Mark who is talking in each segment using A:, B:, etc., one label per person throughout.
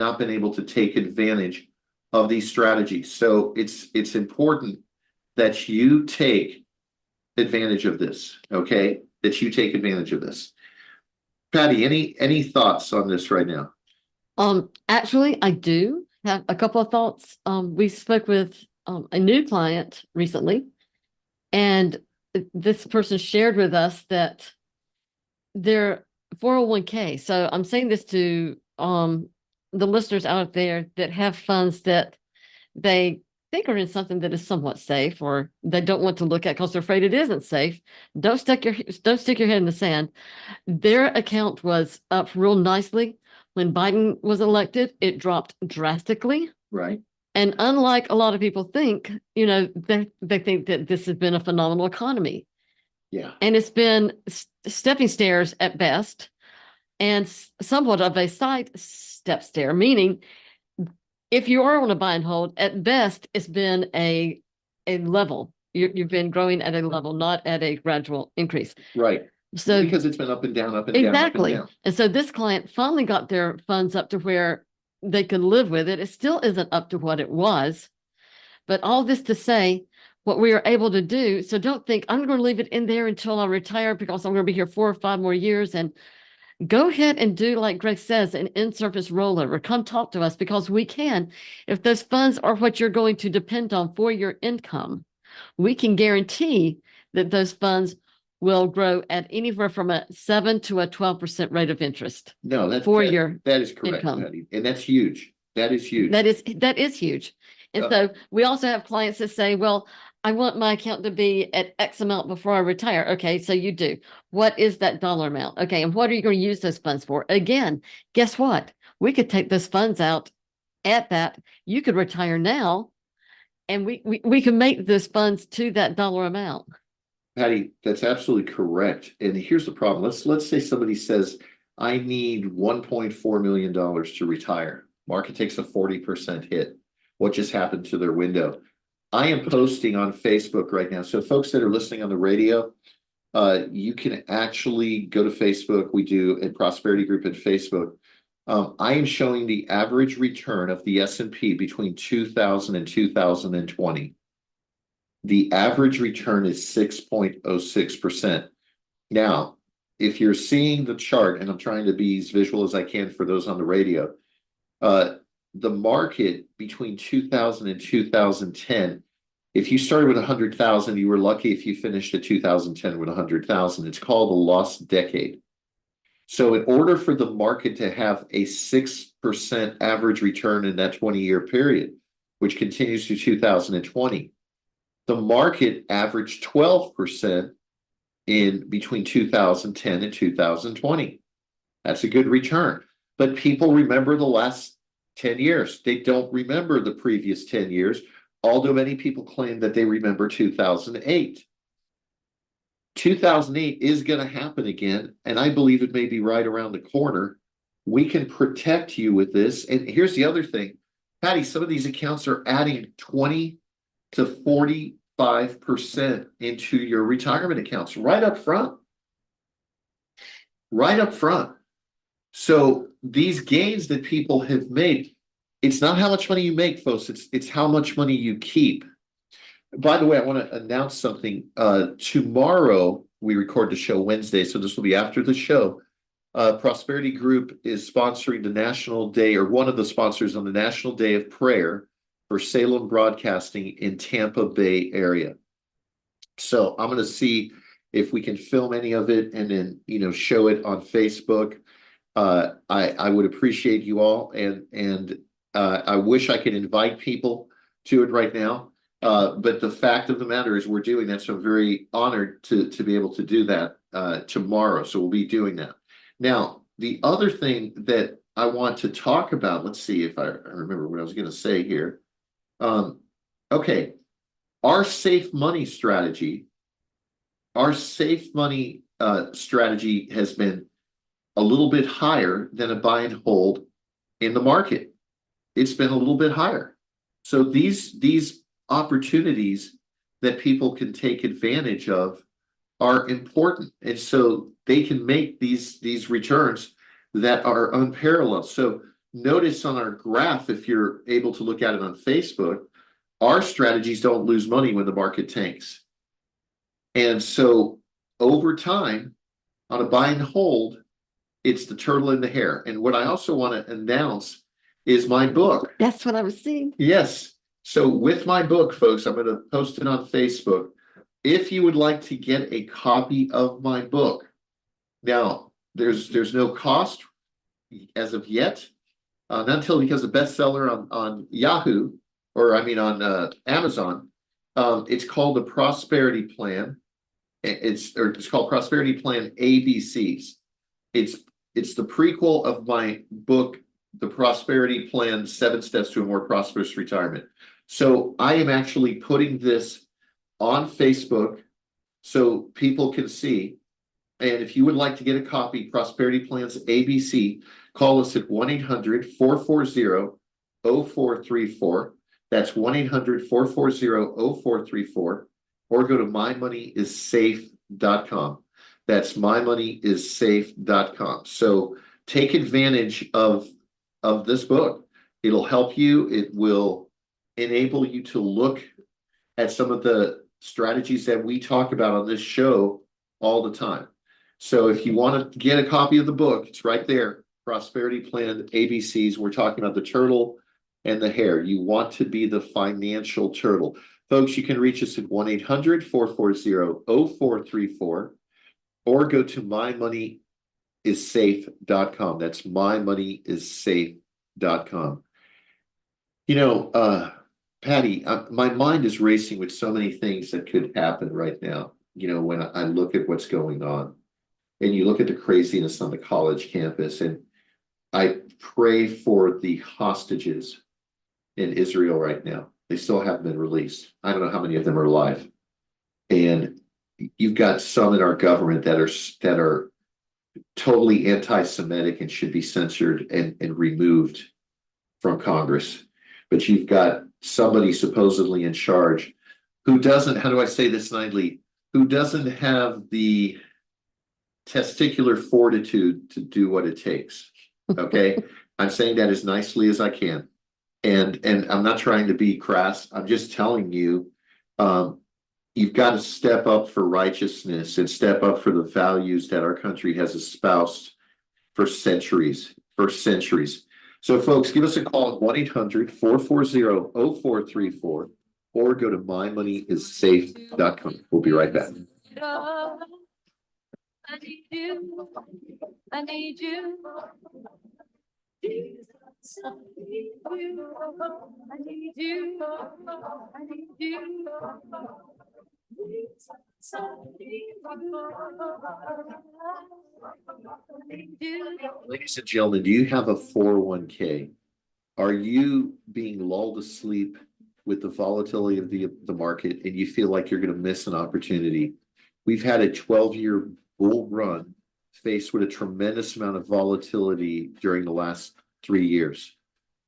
A: not been able to take advantage of these strategies. So it's important that you take advantage of this, okay? That you take advantage of this. Patty, any thoughts on this right now?
B: Actually, I do have a couple of thoughts. We spoke with a new client recently, and this person shared with us that their 401k. So I'm saying this to the listeners out there that have funds that they think are in something that is somewhat safe, or they don't want to look at because they're afraid it isn't safe. Don't stick your head in the sand. Their account was up real nicely when Biden was elected. It dropped drastically.
A: Right.
B: And unlike a lot of people think, they think that this has been a phenomenal economy.
A: Yeah.
B: And it's been stepping stairs at best, and somewhat of a side step stair, meaning if you are on a buy and hold, at best, it's been a level. You've been growing at a level, not at a gradual increase.
A: Right.
B: So
A: because it's been up and down, up and down, up and
B: exactly.
A: down.
B: And so this client finally got their funds up to where they could live with it. It still isn't up to what it was, but all this to say, what we are able to do. So don't think I'm going to leave it in there until I retire because I'm going to be here 4 or 5 more years. And go ahead and do like Greg says, an in-service rollover. Come talk to us because we can. If those funds are what you're going to depend on for your income, we can guarantee that those funds will grow at anywhere from a 7 to a 12% rate of interest
A: No, that is correct,
B: income.
A: Patty. And that's huge. That is huge.
B: That is huge. And so we also have clients that say, well, I want my account to be at X amount before I retire. Okay, so you do. What is that dollar amount? Okay, and what are you going to use those funds for? Again, guess what? We could take those funds out at that. You could retire now, and we can make those funds to that dollar amount.
A: Patty, that's absolutely correct. And here's the problem. Let's say somebody says, I need $1.4 million to retire. Market takes a 40% hit. What just happened to their window? I am posting on Facebook right now. So folks that are listening on the radio, you can actually go to Facebook. We do a prosperity group at Facebook. I am showing the average return of the S&P between 2000 and 2020. The average return is 6.06%. Now, if you're seeing the chart, and I'm trying to be as visual as I can for those on the radio, the market between 2000 and 2010, if you started with 100,000, you were lucky if you finished at 2010 with 100,000. It's called a lost decade. So in order for the market to have a 6% average return in that 20-year period, which continues to 2020, the market averaged 12% in between 2010 and 2020. That's a good return. But people remember the last 10 years. They don't remember the previous 10 years, although many people claim that they remember 2008. 2008 is going to happen again, and I believe it may be right around the corner. We can protect you with this. And here's the other thing, Patty, some of these accounts are adding 20 to 45% into your retirement accounts right up front. Right up front. So these gains that people have made, it's not how much money you make, folks. It's how much money you keep. By the way, I want to announce something. Tomorrow, we record the show Wednesday, so this will be after the show. Prosperity Group is sponsoring the National Day, or one of the sponsors on the National Day of Prayer for Salem Broadcasting in Tampa Bay area. So I'm going to see if we can film any of it and then, show it on Facebook. I would appreciate you all, and I wish I could invite people to it right now. But the fact of the matter is we're doing that. So I'm very honored to be able to do that tomorrow. So we'll be doing that. Now, the other thing that I want to talk about, let's see if I remember what I was going to say here. Okay. Our safe money strategy has been a little bit higher than a buy and hold in the market. It's been a little bit higher. So these opportunities that people can take advantage of are important. And so they can make these returns that are unparalleled. So notice on our graph, if you're able to look at it on Facebook, our strategies don't lose money when the market tanks. And so over time, on a buy and hold, it's the turtle and the hare. And what I also want to announce is my book.
B: That's what I was seeing.
A: Yes. So with my book, folks, I'm going to post it on Facebook. If you would like to get a copy of my book, now there's no cost as of yet, not until it becomes a bestseller on Yahoo, or I mean on Amazon. It's called the Prosperity Plan. It's called Prosperity Plan ABCs. It's the prequel of my book, The Prosperity Plan: 7 Steps to a More Prosperous Retirement. So I am actually putting this on Facebook so people can see. And if you would like to get a copy, Prosperity Plans ABC, call us at 1-800-440-0434. That's 1-800-440-0434, or go to mymoneyissafe.com. That's mymoneyissafe.com. So take advantage of this book. It'll help you. It will enable you to look at some of the strategies that we talk about on this show all the time. So if you want to get a copy of the book, it's right there. Prosperity Plan ABCs. We're talking about the turtle and the hare. You want to be the financial turtle. Folks, you can reach us at 1-800-440-0434, or go to mymoneyissafe.com. That's mymoneyissafe.com. Patty, my mind is racing with so many things that could happen right now. When I look at what's going on, and you look at the craziness on the college campus, and I pray for the hostages in Israel right now. They still haven't been released. I don't know how many of them are alive. And you've got some in our government that are totally anti-Semitic and should be censored and removed from Congress. But you've got somebody supposedly in charge who doesn't, how do I say this nicely, who doesn't have the testicular fortitude to do what it takes. Okay. I'm saying that as nicely as I can. And I'm not trying to be crass. I'm just telling you, you've got to step up for righteousness and step up for the values that our country has espoused for centuries. So folks, give us a call at 1-800-440-0434, or go to mymoneyissafe.com. We'll be right back.
C: I need you. I need you. Jesus, I need you. I need you. I need you. Jesus, I need you.
A: Ladies and gentlemen, do you have a 401k? Are you being lulled to sleep with the volatility of the market, and you feel like you're going to miss an opportunity? We've had a 12-year bull run faced with a tremendous amount of volatility during the last 3 years.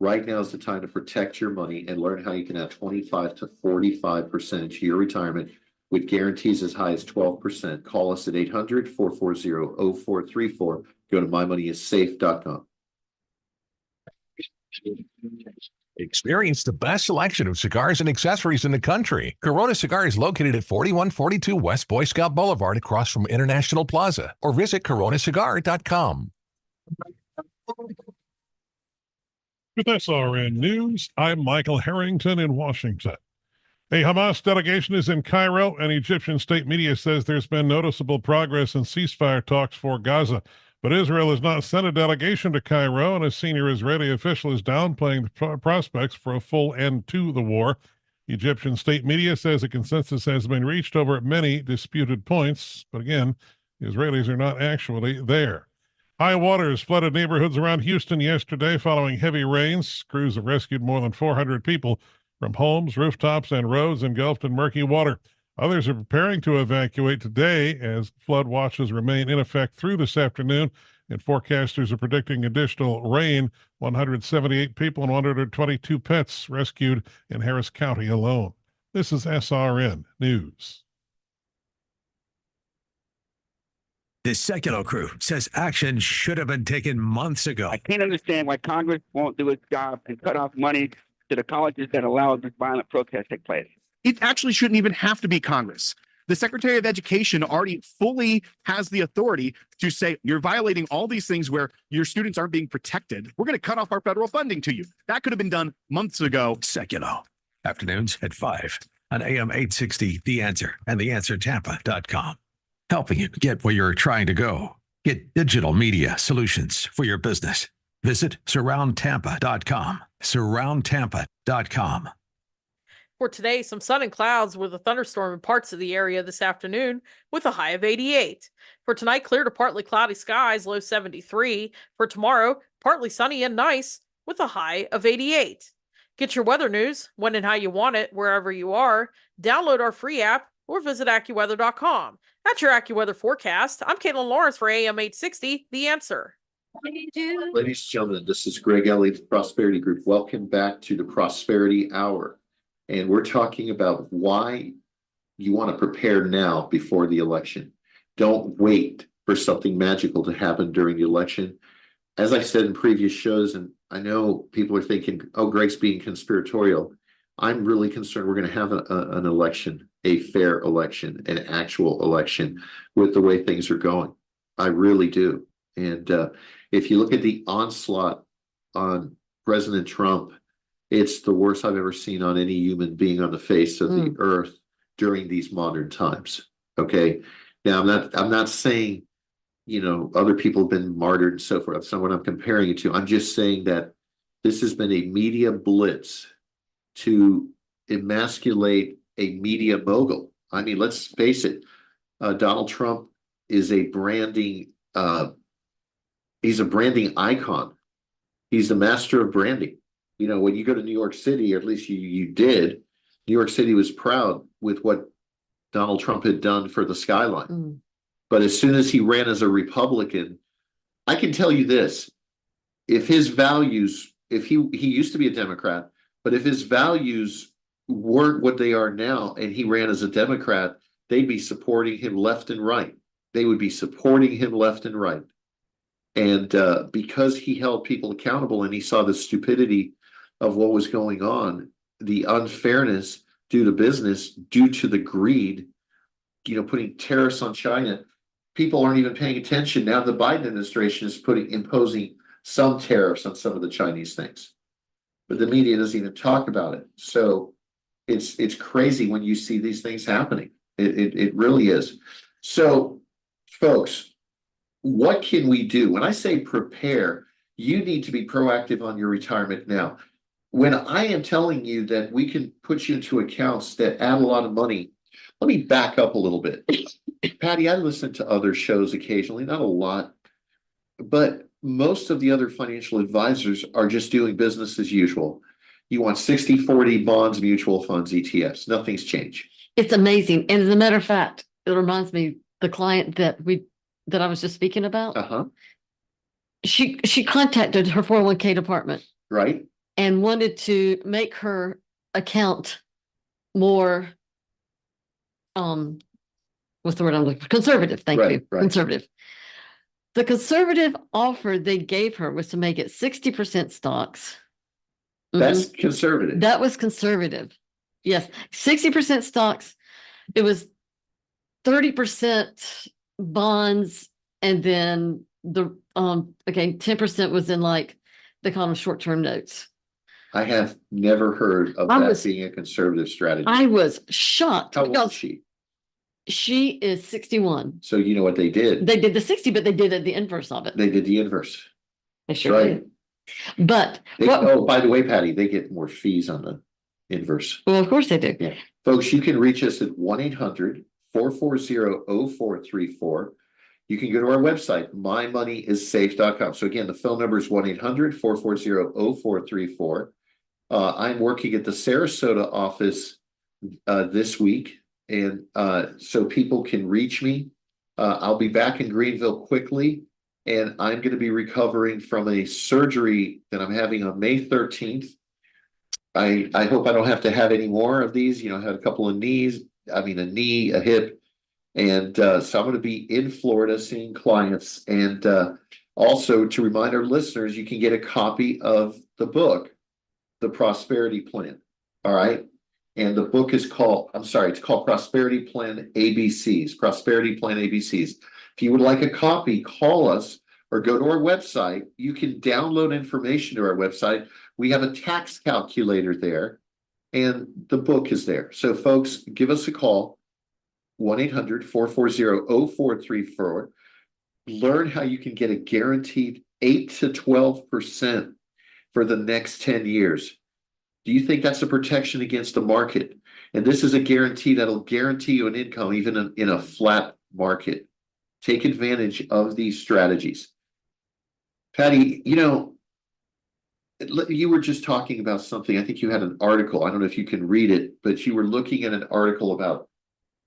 A: Right now is the time to protect your money and learn how you can add 25 to 45% to your retirement with guarantees as high as 12%. Call us at 800-440-0434. Go to mymoneyissafe.com.
D: Experience the best selection of cigars and accessories in the country. Corona Cigar is located at 4142 West Boy Scout Boulevard across from International Plaza, or visit coronacigar.com.
E: With SRN News, I'm Michael Harrington in Washington. A Hamas delegation is in Cairo, and Egyptian state media says there's been noticeable progress in ceasefire talks for Gaza. But Israel has not sent a delegation to Cairo, and a senior Israeli official is downplaying the prospects for a full end to the war. Egyptian state media says a consensus has been reached over many disputed points, but again, the Israelis are not actually there. High waters flooded neighborhoods around Houston yesterday following heavy rains. Crews have rescued more than 400 people from homes, rooftops, and roads engulfed in murky water. Others are preparing to evacuate today as flood watches remain in effect through this afternoon, and forecasters are predicting additional rain. 178 people and 122 pets rescued in Harris County alone. This is SRN News.
F: The secular crew says action should have been taken months ago.
G: I can't understand why Congress won't do its job and cut off money to the colleges that allow this violent protest to take place.
H: It actually shouldn't even have to be Congress. The Secretary of Education already fully has the authority to say, you're violating all these things where your students aren't being protected. We're going to cut off our federal funding to you. That could have been done months ago.
F: Secular. Afternoons at 5 on AM 860, The Answer and theanswertampa.com. Helping you get where you're trying to go. Get digital media solutions for your business. Visit surroundtampa.com. Surroundtampa.com.
I: For today, some sun and clouds with a thunderstorm in parts of the area this afternoon with a high of 88. For tonight, clear to partly cloudy skies, low 73. For tomorrow, partly sunny and nice with a high of 88. Get your weather news when and how you want it wherever you are. Download our free app or visit AccuWeather.com. That's your AccuWeather forecast. I'm Caitlin Lawrence for AM 860, The Answer.
A: Ladies and gentlemen, this is Greg Elliott, Prosperity Group. Welcome back to the Prosperity Hour. And we're talking about why you want to prepare now before the election. Don't wait for something magical to happen during the election. As I said in previous shows, and I know people are thinking, oh, Greg's being conspiratorial. I'm really concerned we're going to have an election, a fair election, an actual election with the way things are going. I really do. And if you look at the onslaught on President Trump, it's the worst I've ever seen on any human being on the face of the earth during these modern times. Okay. Now I'm not saying, other people have been martyred and so forth. That's not what I'm comparing it to. I'm just saying that this has been a media blitz to emasculate a media mogul. I mean, let's face it. Donald Trump is a branding, he's a branding icon. He's the master of branding. When you go to New York City, or at least you did, New York City was proud with what Donald Trump had done for the skyline. But as soon as he ran as a Republican, I can tell you this, if his values, if he used to be a Democrat, but if his values weren't what they are now and he ran as a Democrat, they'd be supporting him left and right. They would be supporting him left and right. And because he held people accountable and he saw the stupidity of what was going on, the unfairness due to business, due to the greed, putting tariffs on China, people aren't even paying attention. Now the Biden administration is imposing some tariffs on some of the Chinese things, but the media doesn't even talk about it. So it's crazy when you see these things happening. It really is. So, folks, what can we do? When I say prepare, you need to be proactive on your retirement now. When I am telling you that we can put you into accounts that add a lot of money, let me back up a little bit. Patty, I listen to other shows occasionally, not a lot, but most of the other financial advisors are just doing business as usual. You want 60-40 bonds, mutual funds, ETFs. Nothing's changed.
B: It's amazing. And as a matter of fact, it reminds me, the client that I was just speaking about, she contacted her 401k department.
A: Right.
B: And wanted to make her account more, what's the word I'm looking for? Conservative. Thank you.
A: Right.
B: Conservative. The conservative offer they gave her was to make it 60% stocks.
A: That's conservative.
B: That was conservative. Yes. 60% stocks. It was 30% bonds. And then 10% was in they call them short-term notes.
A: I have never heard of that being a conservative strategy.
B: I was shocked.
A: How old is she?
B: She is 61.
A: So you know what they did?
B: They did the 60, but they did the inverse of it.
A: They did the inverse.
B: They sure did. But
A: by the way, Patty, they get more fees on the inverse.
B: Well, of course they do.
A: Yeah. Folks, you can reach us at 1-800-440-0434. You can go to our website, mymoneyissafe.com. So again, the phone number is 1-800-440-0434. I'm working at the Sarasota office this week, and so people can reach me. I'll be back in Greenville quickly, and I'm going to be recovering from a surgery that I'm having on May 13th. I hope I don't have to have any more of these. I had a couple of a knee, a hip, And so I'm going to be in Florida seeing clients. And also to remind our listeners, you can get a copy of the book, The Prosperity Plan. All right. And the book is called, it's called Prosperity Plan ABCs, Prosperity Plan ABCs. If you would like a copy, call us or go to our website. You can download information to our website. We have a tax calculator there, and the book is there. So folks, give us a call, 1-800-440-0434. Learn how you can get a guaranteed 8 to 12% for the next 10 years. Do you think that's a protection against the market? And this is a guarantee that'll guarantee you an income even in a flat market. Take advantage of these strategies. Patty, you were just talking about something. I think you had an article. I don't know if you can read it, but you were looking at an article about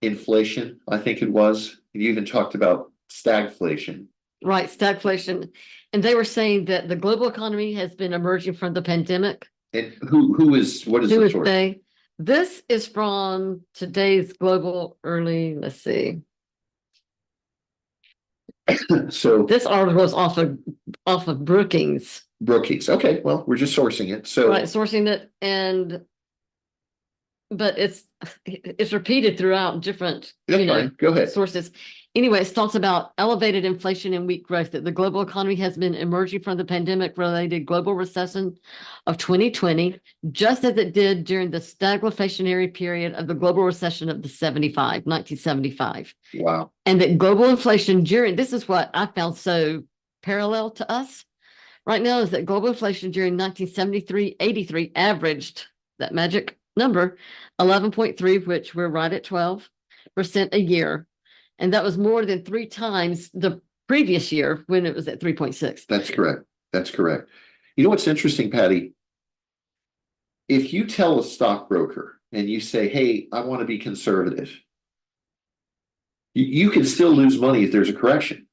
A: inflation, I think it was. You even talked about stagflation.
B: Right, stagflation. And they were saying that the global economy has been emerging from the pandemic.
A: And what is
B: Who
A: the
B: is
A: source?
B: they? This is from today's global early, let's see.
A: So
B: This article is off of Brookings.
A: Okay, well, we're just sourcing it. So
B: Right, sourcing it, but it's repeated throughout different,
A: that's fine. Go ahead.
B: sources. Anyway, it talks about elevated inflation and weak growth, that the global economy has been emerging from the pandemic-related global recession of 2020, just as it did during the stagflationary period of the global recession of 1975.
A: Wow.
B: And that global inflation this is what I found so parallel to us right now, is that global inflation during 1973-83 averaged that magic number 11.3, which we're right at 12% a year. And that was more than 3 times the previous year when it was at 3.6.
A: That's correct. That's correct. You know what's interesting, Patty? If you tell a stockbroker and you say, hey, I want to be conservative, you can still lose money if there's a correction.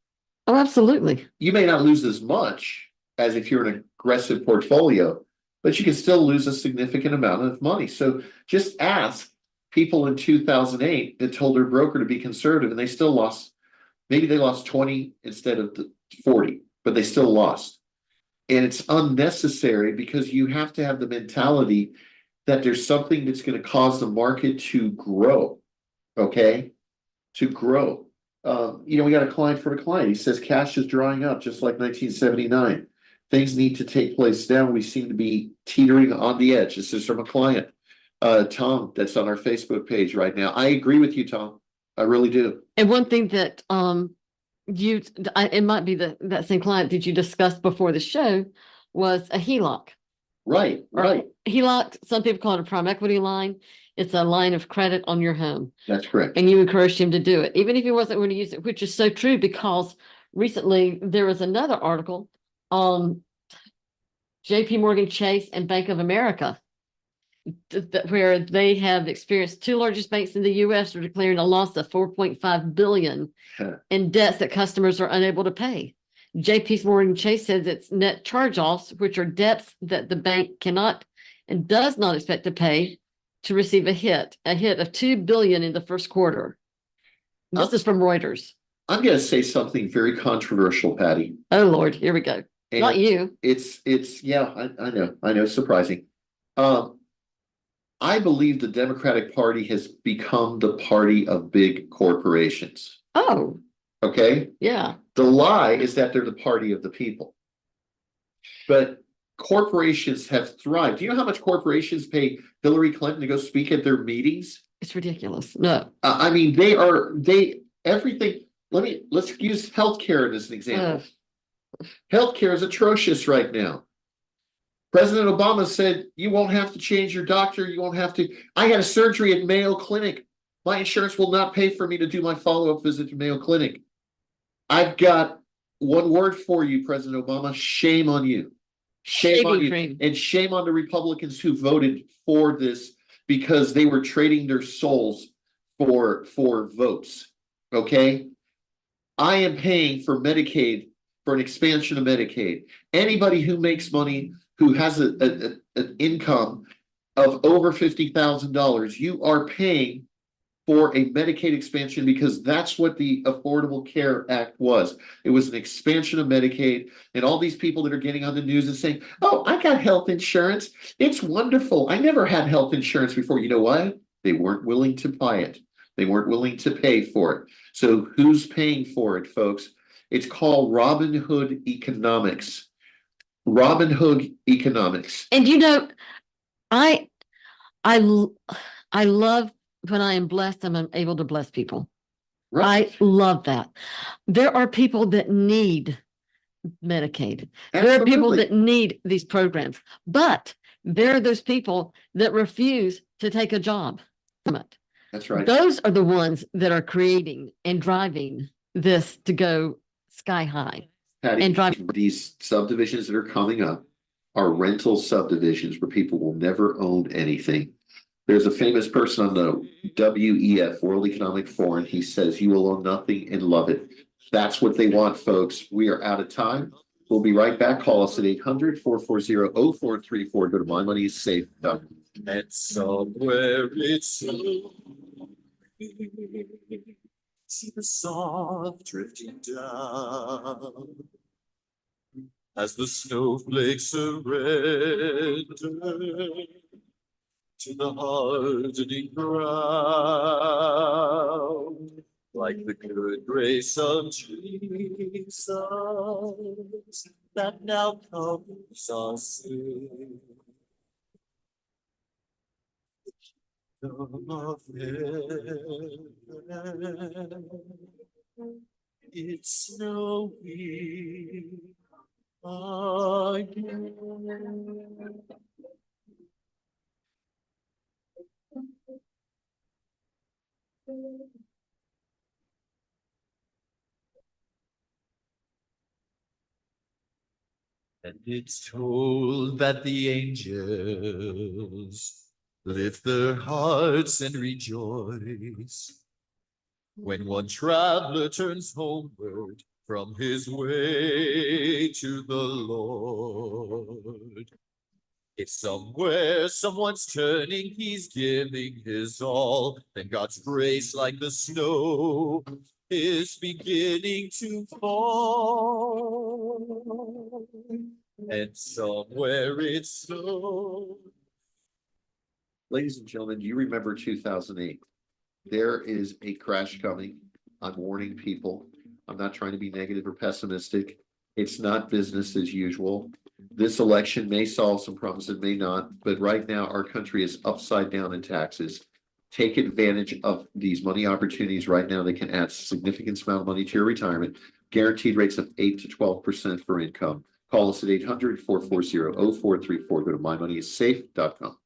B: Oh, absolutely.
A: You may not lose as much as if you're an aggressive portfolio, but you can still lose a significant amount of money. So just ask people in 2008 that told their broker to be conservative, and they still lost. Maybe they lost 20 instead of 40, but they still lost. And it's unnecessary because you have to have the mentality that there's something that's going to cause the market to grow. Okay? To grow. We got a client from a client. He says cash is drying up just like 1979. Things need to take place now. We seem to be teetering on the edge. This is from a client. Tom, that's on our Facebook page right now. I agree with you, Tom. I really do.
B: And one thing that it might be that same client that you discussed before the show was a HELOC.
A: Right.
B: HELOC, some people call it a prime equity line. It's a line of credit on your home.
A: That's correct.
B: And you encouraged him to do it, even if he wasn't going to use it, which is so true, because recently there was another article on JP Morgan Chase and Bank of America, where they have experienced 2 largest banks in the U.S. are declaring a loss of $4.5 billion in debts that customers are unable to pay. JP Morgan Chase says its net charge-offs, which are debts that the bank cannot and does not expect to pay, to receive a hit of $2 billion in the first quarter. This is from Reuters.
A: I'm going to say something very controversial, Patty.
B: Oh Lord, here we go.
A: And
B: not you.
A: I know, surprising. I believe the Democratic Party has become the party of big corporations.
B: Oh.
A: Okay?
B: Yeah.
A: The lie is that they're the party of the people. But corporations have thrived. Do you know how much corporations pay Hillary Clinton to go speak at their meetings?
B: It's ridiculous. No.
A: I mean, everything. Let's use healthcare as an example. Healthcare is atrocious right now. President Obama said, you won't have to change your doctor. You won't have to. I had a surgery at Mayo Clinic. My insurance will not pay for me to do my follow-up visit to Mayo Clinic. I've got one word for you, President Obama. Shame on you. Shame on you. And shame on the Republicans who voted for this because they were trading their souls for votes. Okay? I am paying for Medicaid, for an expansion of Medicaid. Anybody who makes money, who has an income of over $50,000, you are paying for a Medicaid expansion because that's what the Affordable Care Act was. It was an expansion of Medicaid, and all these people that are getting on the news and saying, "Oh, I got health insurance. It's wonderful. I never had health insurance before." You know what? They weren't willing to buy it. They weren't willing to pay for it. So who's paying for it, folks? It's called Robin Hood economics. Robin Hood economics.
B: And you know, I I l- I love when I am blessed and I'm able to bless people.
A: Right.
B: I love that. There are people that need Medicaid. There are people
A: Absolutely.
B: that need these programs, but there are those people that refuse to take a job from it.
A: That's right.
B: Those are the ones that are creating and driving this to go sky high.
A: Patty,
B: And drive.
A: these subdivisions that are coming up are rental subdivisions where people will never own anything. There's a famous person on the WEF, World Economic Forum. He says, "You will own nothing and love it." That's what they want, folks. We are out of time. We'll be right back. Call us at 800-440-0434. Go to mymoneyissafe.com.
J: And somewhere it's so see the soft drifting down as the snowflakes surrender to the hardening ground, like the good grace of Jesus that now comes us in. Of heaven, it's snowing again. And it's told that the angels lift their hearts and rejoice when one traveler turns homeward from his way to the Lord. If somewhere someone's turning, he's giving his all, then God's grace, like the snow, is beginning to fall. And somewhere it's snow.
A: Ladies and gentlemen, do you remember 2008? There is a crash coming. I'm warning people. I'm not trying to be negative or pessimistic. It's not business as usual. This election may solve some problems, it may not, but right now our country is upside down in taxes. Take advantage of these money opportunities right now. They can add significant amount of money to your retirement. Guaranteed rates of 8 to 12% for income. Call us at 800-440-0434. Go to mymoneyissafe.com.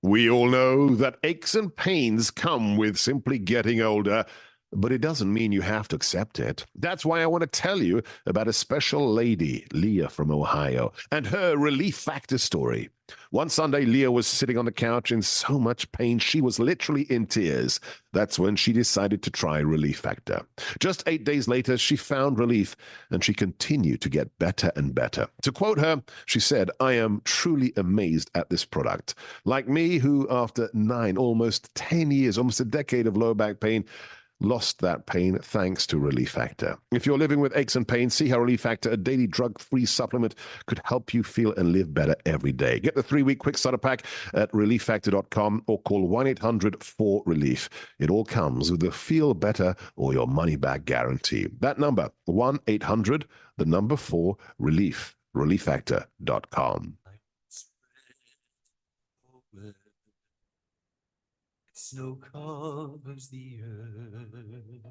K: We all know that aches and pains come with simply getting older, but it doesn't mean you have to accept it. That's why I want to tell you about a special lady, Leah from Ohio, and her Relief Factor story. One Sunday, Leah was sitting on the couch in so much pain, she was literally in tears. That's when she decided to try Relief Factor. Just 8 days later, she found relief, and she continued to get better and better. To quote her, she said, "I am truly amazed at this product. Like me, who after 9, almost 10 years, almost a decade of low back pain, lost that pain thanks to Relief Factor. If you're living with aches and pains, see how Relief Factor, a daily drug-free supplement, could help you feel and live better every day. Get the 3-week quick starter pack at relieffactor.com or call 1-800-4RELIEF. It all comes with the feel better or your money back guarantee. That number, 1-800-4RELIEF, relieffactor.com.
J: Snow covers the earth,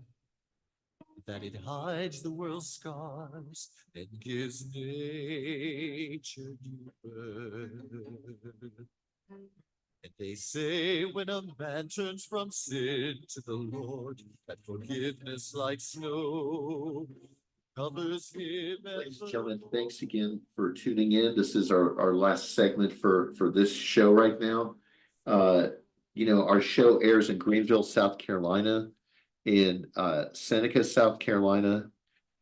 J: that it hides the world's scars and gives nature new birth. And they say when a man turns from sin to the Lord, that forgiveness like snow covers him.
A: Ladies and gentlemen, thanks again for tuning in. This is our last segment for this show right now. Our show airs in Greenville, South Carolina, in Seneca, South Carolina,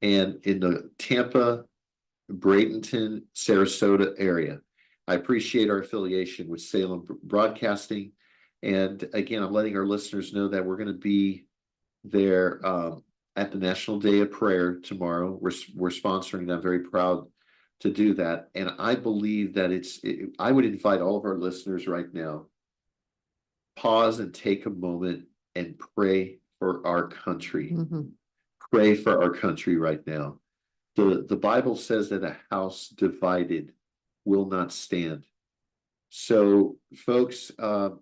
A: and in the Tampa, Bradenton, Sarasota area. I appreciate our affiliation with Salem Broadcasting. And again, I'm letting our listeners know that we're going to be there at the National Day of Prayer tomorrow. We're sponsoring that. I'm very proud to do that. And I believe that I would invite all of our listeners right now, pause and take a moment and pray for our country. Pray for our country right now. The Bible says that a house divided will not stand. So, folks, I'm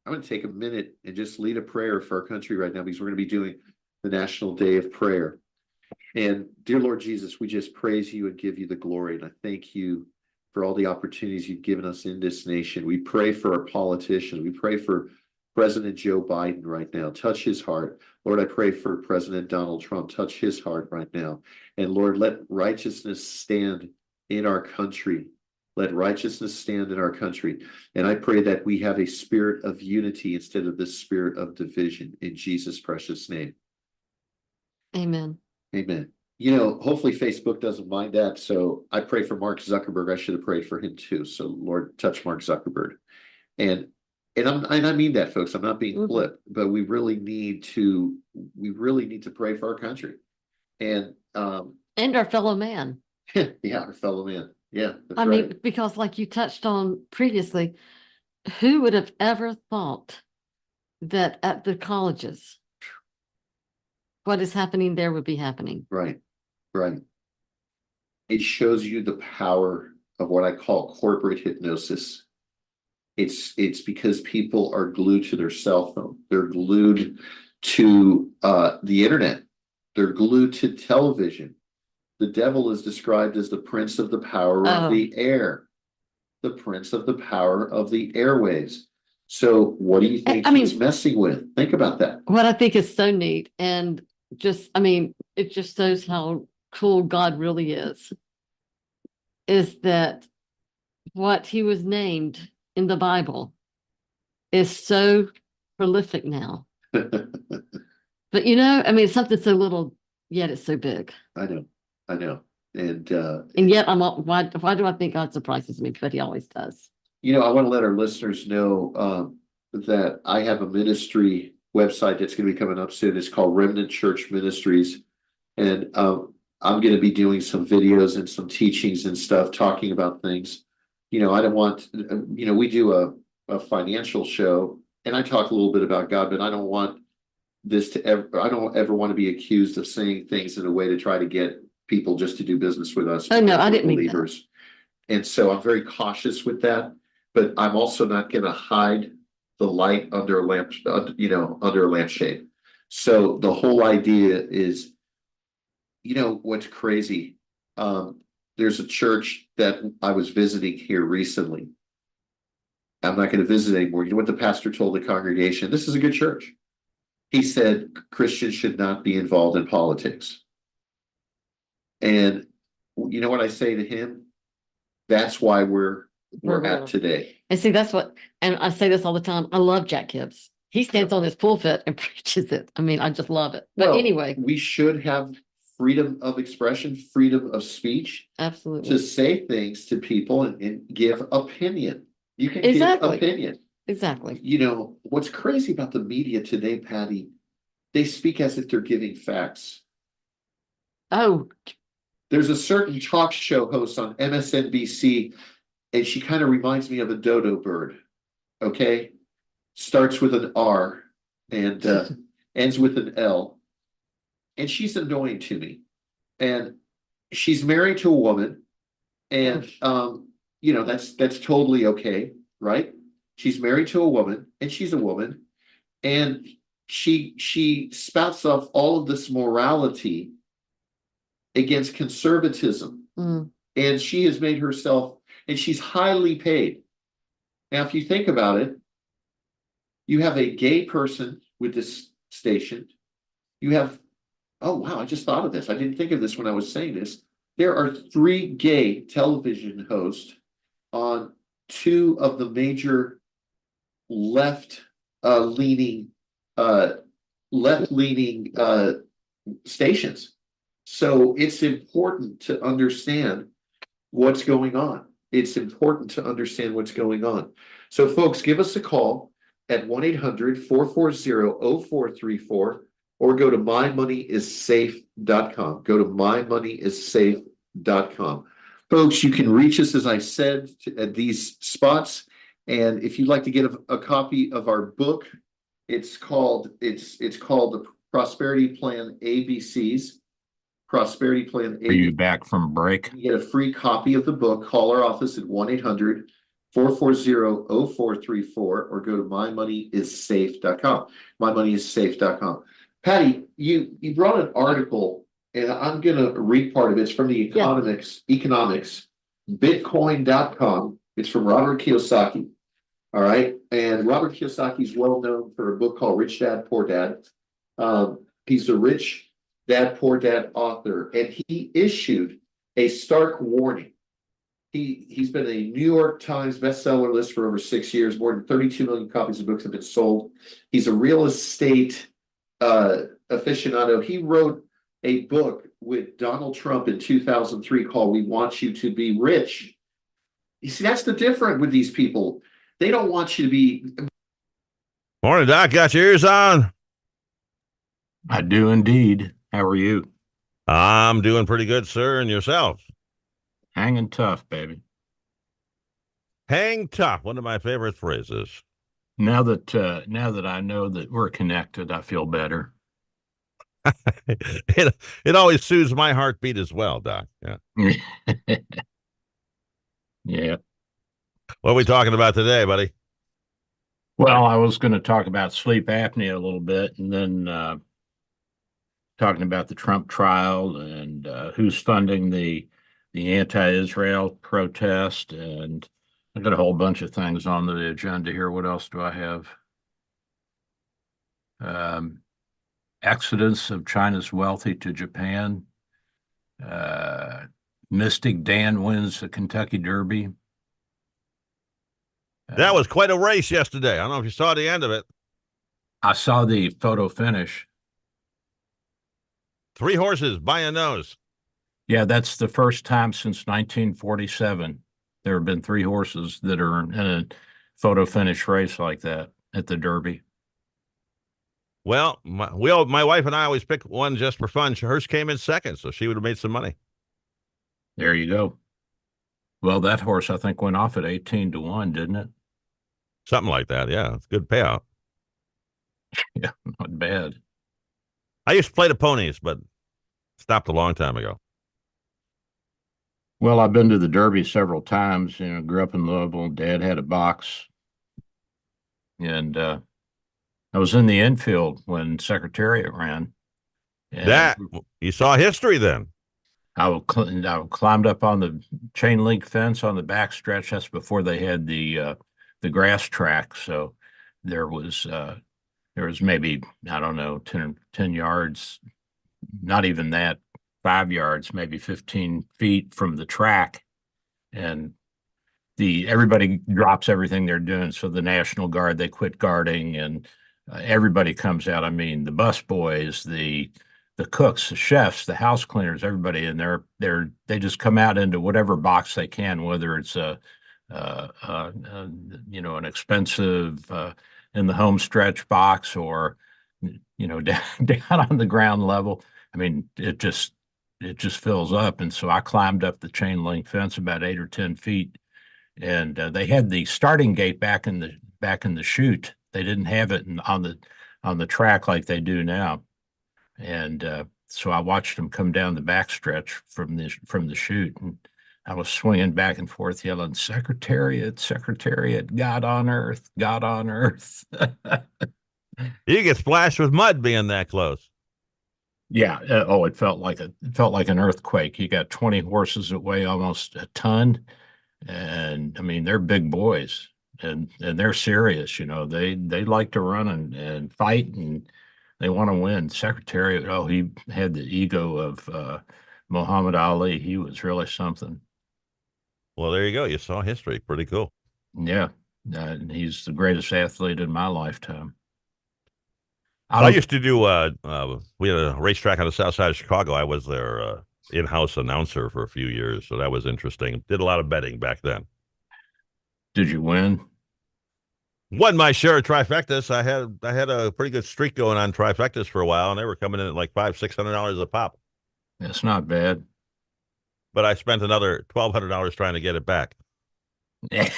A: going to take a minute and just lead a prayer for our country right now, because we're going to be doing the National Day of Prayer. And dear Lord Jesus, we just praise you and give you the glory. And I thank you for all the opportunities you've given us in this nation. We pray for our politicians. We pray for President Joe Biden right now. Touch his heart. Lord, I pray for President Donald Trump. Touch his heart right now. And Lord, let righteousness stand in our country. Let righteousness stand in our country. And I pray that we have a spirit of unity instead of the spirit of division, in Jesus' precious name.
B: Amen.
A: Amen. You know, hopefully Facebook doesn't mind that. So I pray for Mark Zuckerberg. I should have prayed for him too. So Lord, touch Mark Zuckerberg. And I mean that, folks. I'm not being flip, but we really need to pray for our country. And
B: our fellow man.
A: yeah, our fellow man. Yeah, that's
B: I
A: right.
B: mean, because like you touched on previously, who would have ever thought that at the colleges, what is happening there would be happening?
A: Right. It shows you the power of what I call corporate hypnosis. It's because people are glued to their cell phone. They're glued to the internet. They're glued to television. The devil is described as the prince of the power of the air, the prince of the power of the airways. So what do you think he's messing with? Think about that.
B: What I think is so neat, and just, I mean, it just shows how cool God really is that what he was named in the Bible is so prolific now. But you know, I mean, something so little, yet it's so big.
A: I know. And
B: yet why do I think God surprises me? But he always does.
A: You know, I want to let our listeners know that I have a ministry website that's going to be coming up soon. It's called Remnant Church Ministries. And I'm going to be doing some videos and some teachings and stuff, talking about things. You know, I don't want, you know, we do a financial show, and I talk a little bit about God, but I don't want this to ever, I don't ever want to be accused of saying things in a way to try to get people just to do business with us.
B: Oh, no, I didn't mean that.
A: And so I'm very cautious with that, but I'm also not going to hide the light under a lamp, under a lampshade. So the whole idea is, you know, what's crazy? There's a church that I was visiting here recently. I'm not going to visit anymore. You know what the pastor told the congregation? This is a good church. He said Christians should not be involved in politics. And you know what I say to him? That's why we're at today.
B: And see, that's what, and I say this all the time. I love Jack Hibbs. He stands on his pulpit and preaches it. I mean, I just love it. But anyway,
A: we should have freedom of expression, freedom of speech.
B: Absolutely.
A: To say things to people and give opinion. You can give opinion.
B: Exactly.
A: You know, what's crazy about the media today, Patty, they speak as if they're giving facts.
B: Oh.
A: There's a certain talk show host on MSNBC, and she kind of reminds me of a dodo bird. Okay? Starts with an R and ends with an L. And she's annoying to me. And she's married to a woman. And you know, that's totally okay, right? She's married to a woman, and she's a woman, and she spouts off all of this morality against conservatism. And she has made herself, and she's highly paid. Now, if you think about it, you have a gay person with this station. You have, oh wow, I just thought of this. I didn't think of this when I was saying this. There are 3 gay television hosts on 2 of the major left-leaning stations. So it's important to understand what's going on. It's important to understand what's going on. So folks, give us a call at 1-800-440-0434 or go to mymoneyissafe.com. Go to mymoneyissafe.com. Folks, you can reach us, as I said, at these spots. And if you'd like to get a copy of our book, it's called the Prosperity Plan ABCs. Prosperity Plan ABCs.
L: Are you back from break?
A: You get a free copy of the book. Call our office at 1-800-440-0434 or go to mymoneyissafe.com. Mymoneyissafe.com. Patty, you brought an article, and I'm going to read part of it. It's from the economics, bitcoin.com. It's from Robert Kiyosaki. All right. And Robert Kiyosaki is well known for a book called Rich Dad, Poor Dad. He's a Rich Dad, Poor Dad author, and he issued a stark warning. He's been a New York Times bestseller list for over 6 years. More than 32 million copies of books have been sold. He's a real estate aficionado. He wrote a book with Donald Trump in 2003 called "We Want You to Be Rich." You see, that's the difference with these people. They don't want you to be.
M: Morning, Doc. Got your ears on?
L: I do indeed. How are you?
M: I'm doing pretty good, sir. And yourself?
L: Hanging tough, baby.
M: Hang tough. One of my favorite phrases.
L: Now that I know that we're connected, I feel better.
M: It always soothes my heartbeat as well, Doc. Yeah.
L: Yeah.
M: What are we talking about today, buddy?
L: Well, I was going to talk about sleep apnea a little bit, and then talking about the Trump trial and who's funding the anti-Israel protest, and I got a whole bunch of things on the agenda here. What else do I have? Exodus of China's wealthy to Japan. Mystic Dan wins the Kentucky Derby.
M: That was quite a race yesterday. I don't know if you saw the end of it.
L: I saw the photo finish.
M: 3 horses by a nose.
L: Yeah, that's the first time since 1947 there have been 3 horses that are in a photo finish race like that at the Derby.
M: Well, my wife and I always pick one just for fun. Hers came in second, so she would have made some money.
L: There you go. Well, that horse, I think, went off at 18-1, didn't it?
M: Something like that, yeah. It's a good payout.
L: Yeah, not bad.
M: I used to play the ponies, but stopped a long time ago.
L: Well, I've been to the Derby several times. Grew up in Louisville. Dad had a box. And I was in the infield when Secretariat ran.
M: That you saw history then.
L: I climbed up on the chain link fence on the back stretch. That's before they had the grass track. So there was maybe, I don't know, 10 yards, not even that, 5 yards, maybe 15 feet from the track. And everybody drops everything they're doing. So the National Guard, they quit guarding, and everybody comes out. I mean, the bus boys, the cooks, the chefs, the house cleaners, everybody, and they just come out into whatever box they can, whether it's an expensive in the home stretch box or down on the ground level. I mean, it just fills up. And so I climbed up the chain link fence about 8 or 10 feet, and they had the starting gate back in the chute. They didn't have it on the track like they do now. And so I watched them come down the backstretch from the chute, and I was swinging back and forth, yelling, "Secretariat, Secretariat, God on earth, God on earth."
M: You get splashed with mud being that close.
L: Yeah. It felt like an earthquake. You got 20 horses that weigh almost a ton, and I mean they're big boys, and they're serious. They like to run and fight, and they want to win. Secretariat, he had the ego of Muhammad Ali. He was really something.
M: Well, there you go. You saw history. Pretty cool.
L: Yeah. He's the greatest athlete in my lifetime.
M: I used to do, we had a racetrack on the south side of Chicago. I was their in-house announcer for a few years, so that was interesting. Did a lot of betting back then.
L: Did you win?
M: won my share of trifectas. I had a pretty good streak going on trifectas for a while, and they were coming in at like $500-$600 a pop.
L: It's not bad.
M: But I spent another $1,200 trying to get it back.
L: What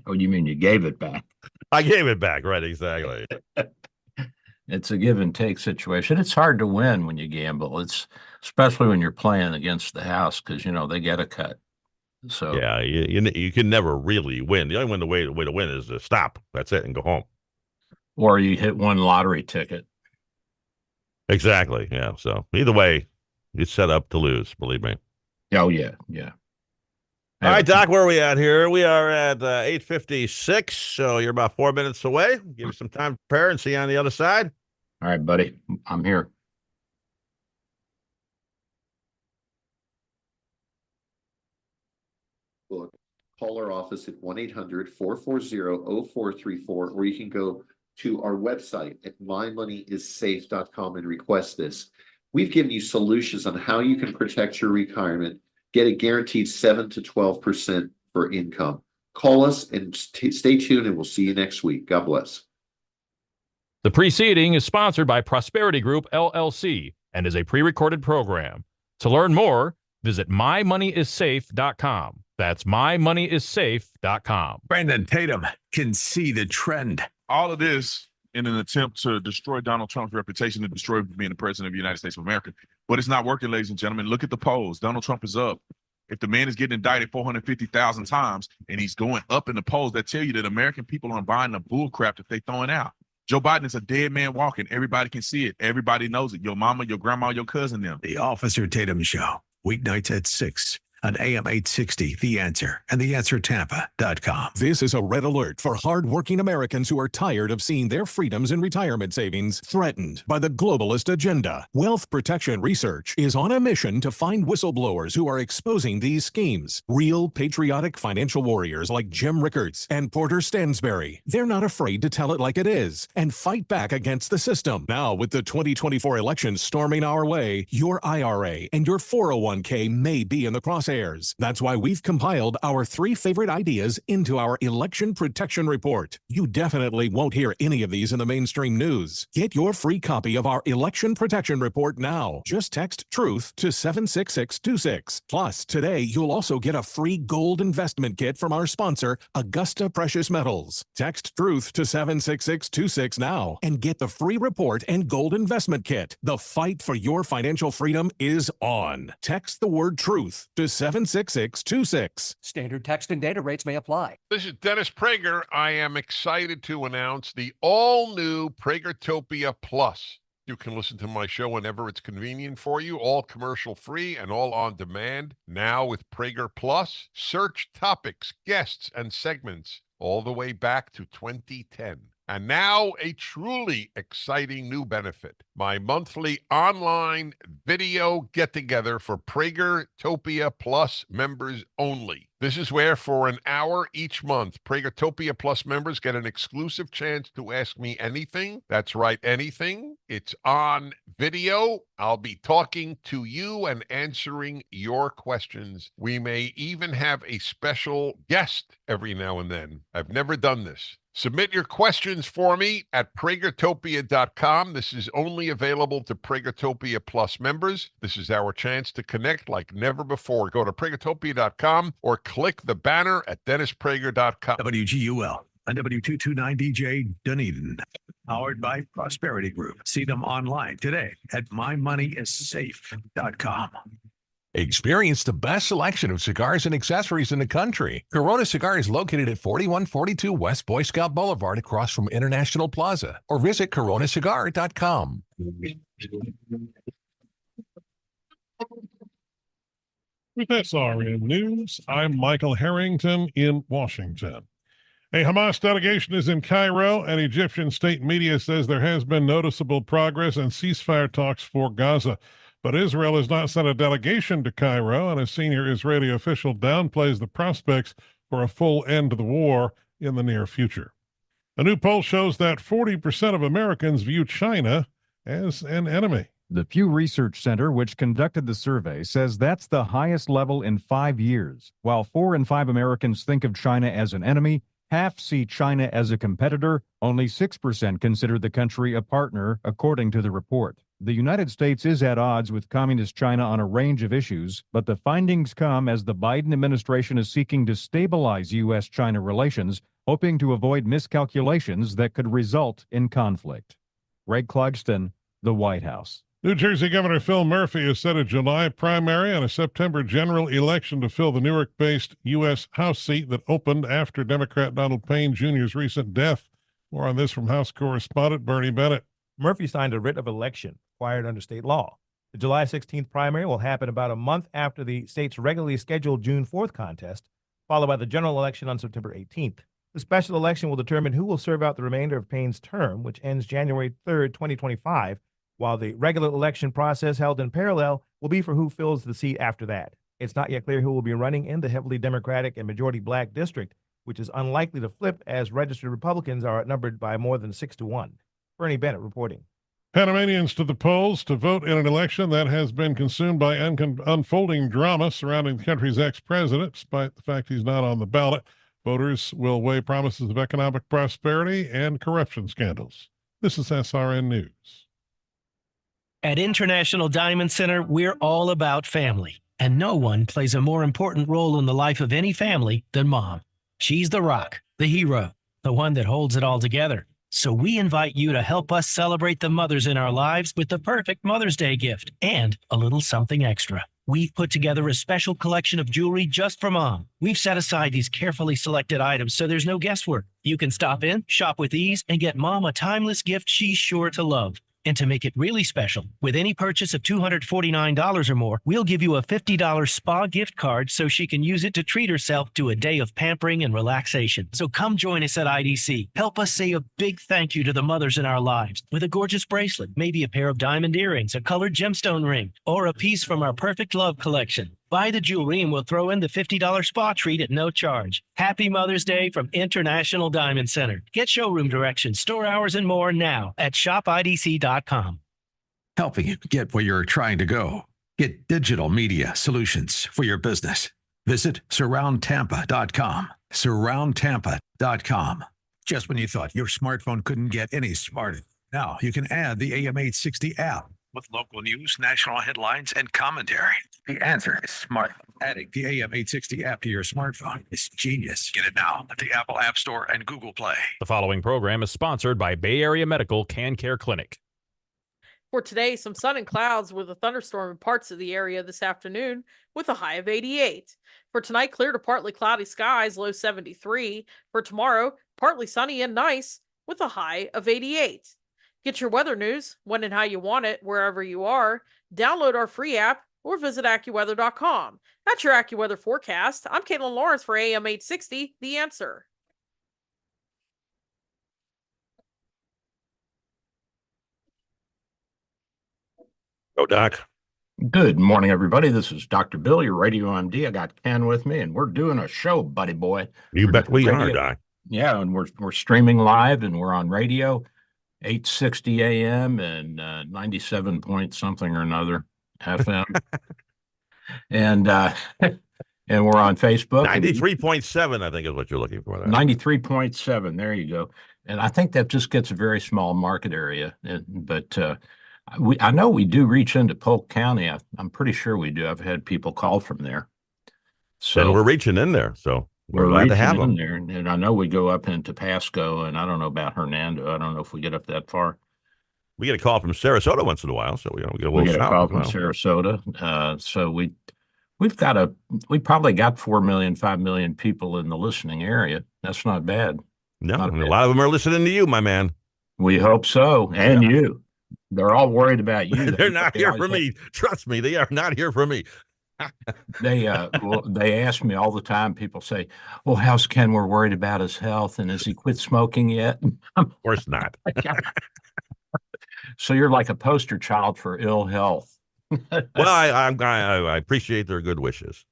L: do you mean you gave it back?
M: I gave it back, right? Exactly.
L: It's a give and take situation. It's hard to win when you gamble. It's especially when you're playing against the house because they get a cut. So
M: yeah, you can never really win. The only way to win is to stop. That's it, and go home.
L: Or you hit one lottery ticket.
M: Exactly. Yeah. So either way, it's set up to lose. Believe me.
L: Oh yeah, yeah.
M: All right, Doc, where are we at here? We are at 8:56, so you're about 4 minutes away. Give you some time to prepare and see you on the other side.
L: All right, buddy. I'm here.
A: Look, call our office at 1-800-440-0434, or you can go to our website at mymoneyissafe.com and request this. We've given you solutions on how you can protect your retirement, get a guaranteed 7 to 12% for income. Call us and stay tuned, and we'll see you next week. God bless.
N: The preceding is sponsored by Prosperity Group, LLC, and is a pre-recorded program. To learn more, visit mymoneyissafe.com. That's mymoneyissafe.com.
F: Brandon Tatum can see the trend.
O: All of this in an attempt to destroy Donald Trump's reputation and destroy being the president of the United States of America. But it's not working, ladies and gentlemen. Look at the polls. Donald Trump is up. If the man is getting indicted 450,000 times and he's going up in the polls, that tell you that American people are buying the bull crap that they're throwing out. Joe Biden is a dead man walking. Everybody can see it. Everybody knows it. Your mama, your grandma, your cousin, them.
F: The Officer Tatum Show, weeknights at 6 on AM 860, The Answer, and TheAnswerTampa.com.
P: This is a red alert for hardworking Americans who are tired of seeing their freedoms and retirement savings threatened by the globalist agenda. Wealth Protection Research is on a mission to find whistleblowers who are exposing these schemes. Real patriotic financial warriors like Jim Rickards and Porter Stansberry. They're not afraid to tell it like it is and fight back against the system. Now, with the 2024 election storming our way, your IRA and your 401k may be in the crosshairs. That's why we've compiled our 3 favorite ideas into our Election Protection Report. You definitely won't hear any of these in the mainstream news. Get your free copy of our Election Protection Report now. Just text TRUTH to 76626. Plus, today you'll also get a free gold investment kit from our sponsor, Augusta Precious Metals. Text TRUTH to 76626 now and get the free report and gold investment kit. The fight for your financial freedom is on. Text the word TRUTH to 76626.
Q: Standard text and data rates may apply.
K: This is Dennis Prager. I am excited to announce the all-new Pragertopia Plus. You can listen to my show whenever it's convenient for you, all commercial-free and all on demand. Now with Prager Plus, search topics, guests, and segments all the way back to 2010. And now a truly exciting new benefit, my monthly online video get-together for Pragertopia Plus members only. This is where for an hour each month, Pragertopia Plus members get an exclusive chance to ask me anything. That's right, anything. It's on video. I'll be talking to you and answering your questions. We may even have a special guest every now and then. I've never done this. Submit your questions for me at Pragertopia.com. This is only available to Pragertopia Plus members. This is our chance to connect like never before. Go to Pragertopia.com or click the banner at DennisPrager.com.
F: WGUL on W229DJ Dunedin. Powered by Prosperity Group. See them online today at MyMoneyIsSafe.com.
D: Experience the best selection of cigars and accessories in the country. Corona Cigar is located at 4142 West Boy Scout Boulevard across from International Plaza, or visit coronacigar.com.
E: With SRN News, I'm Michael Harrington in Washington. A Hamas delegation is in Cairo, and Egyptian state media says there has been noticeable progress in ceasefire talks for Gaza. But Israel has not sent a delegation to Cairo, and a senior Israeli official downplays the prospects for a full end to the war in the near future. A new poll shows that 40% of Americans view China as an enemy.
R: The Pew Research Center, which conducted the survey, says that's the highest level in 5 years. While 4 in 5 Americans think of China as an enemy, Half see China as a competitor. Only 6% consider the country a partner, according to the report. The United States is at odds with Communist China on a range of issues, but the findings come as the Biden administration is seeking to stabilize U.S.-China relations, hoping to avoid miscalculations that could result in conflict. Greg Clugston, the White House.
E: New Jersey Governor Phil Murphy has set a July primary and a September general election to fill the Newark-based U.S. House seat that opened after Democrat Donald Payne Jr.'s recent death. More on this from House correspondent Bernie Bennett.
S: Murphy signed a writ of election required under state law. The July 16th primary will happen about a month after the state's regularly scheduled June 4th contest, followed by the general election on September 18th. The special election will determine who will serve out the remainder of Payne's term, which ends January 3rd, 2025, while the regular election process held in parallel will be for who fills the seat after that. It's not yet clear who will be running in the heavily Democratic and majority black district, which is unlikely to flip as registered Republicans are outnumbered by more than 6-1. Bernie Bennett reporting.
E: Panamanians to the polls to vote in an election that has been consumed by unfolding drama surrounding the country's ex-president, despite the fact he's not on the ballot. Voters will weigh promises of economic prosperity and corruption scandals. This is SRN News.
T: At International Diamond Center, we're all about family, and no one plays a more important role in the life of any family than Mom. She's the rock, the hero, the one that holds it all together. So we invite you to help us celebrate the mothers in our lives with the perfect Mother's Day gift and a little something extra. We've put together a special collection of jewelry just for Mom. We've set aside these carefully selected items so there's no guesswork. You can stop in, shop with ease, and get Mom a timeless gift she's sure to love. And to make it really special, with any purchase of $249 or more, we'll give you a $50 spa gift card so she can use it to treat herself to a day of pampering and relaxation. So come join us at IDC. Help us say a big thank you to the mothers in our lives with a gorgeous bracelet, maybe a pair of diamond earrings, a colored gemstone ring, or a piece from our Perfect Love collection. Buy the jewelry and we'll throw in the $50 spa treat at no charge. Happy Mother's Day from International Diamond Center. Get showroom directions, store hours, and more now at shopidc.com.
F: Helping you get where you're trying to go. Get digital media solutions for your business. Visit surroundtampa.com. Surroundtampa.com. Just when you thought your smartphone couldn't get any smarter, now you can add the AM860 app with local news, national headlines, and commentary. The answer is smart. Adding the AM860 app to your smartphone is genius. Get it now at the Apple App Store and Google Play.
N: The following program is sponsored by Bay Area Medical Can Care Clinic.
I: For today, some sun and clouds with a thunderstorm in parts of the area this afternoon with a high of 88. For tonight, clear to partly cloudy skies, low 73. For tomorrow, partly sunny and nice with a high of 88. Get your weather news when and how you want it, wherever you are. Download our free app or visit AccuWeather.com. That's your AccuWeather forecast. I'm Caitlin Lawrence for AM 860, The Answer.
M: Go, Doc.
L: Good morning, everybody. This is Dr. Bill, your radio MD. I got Ken with me, and we're doing a show, buddy boy.
M: You bet we
L: radio.
M: are, Doc.
L: Yeah, and we're streaming live, and we're on radio, 860 AM and 97 point something or another FM. and we're on Facebook.
M: 93.7, I think is what you're looking for.
L: 93.7. There you go. And I think that just gets a very small market area. But I know we do reach into Polk County. I'm pretty sure we do. I've had people call from there. So
M: and we're reaching in there. So we're glad to have them
L: there. And I know we go up into Pasco, and I don't know about Hernando. I don't know if we get up that far.
M: We get a call from Sarasota once in a while, so we get a little.
L: We get a call from Sarasota. So we probably got 4 million, 5 million people in the listening area. That's not bad.
M: No, and a lot of them are listening to you, my man.
L: We hope so, and you. They're all worried about you.
M: They're not here for me. Trust me, they are not here for me.
L: They ask me all the time. People say, "Well, how's Ken? We're worried about his health, and has he quit smoking yet?"
M: Of course not.
L: So you're like a poster child for ill health.
M: Well, I appreciate their good wishes.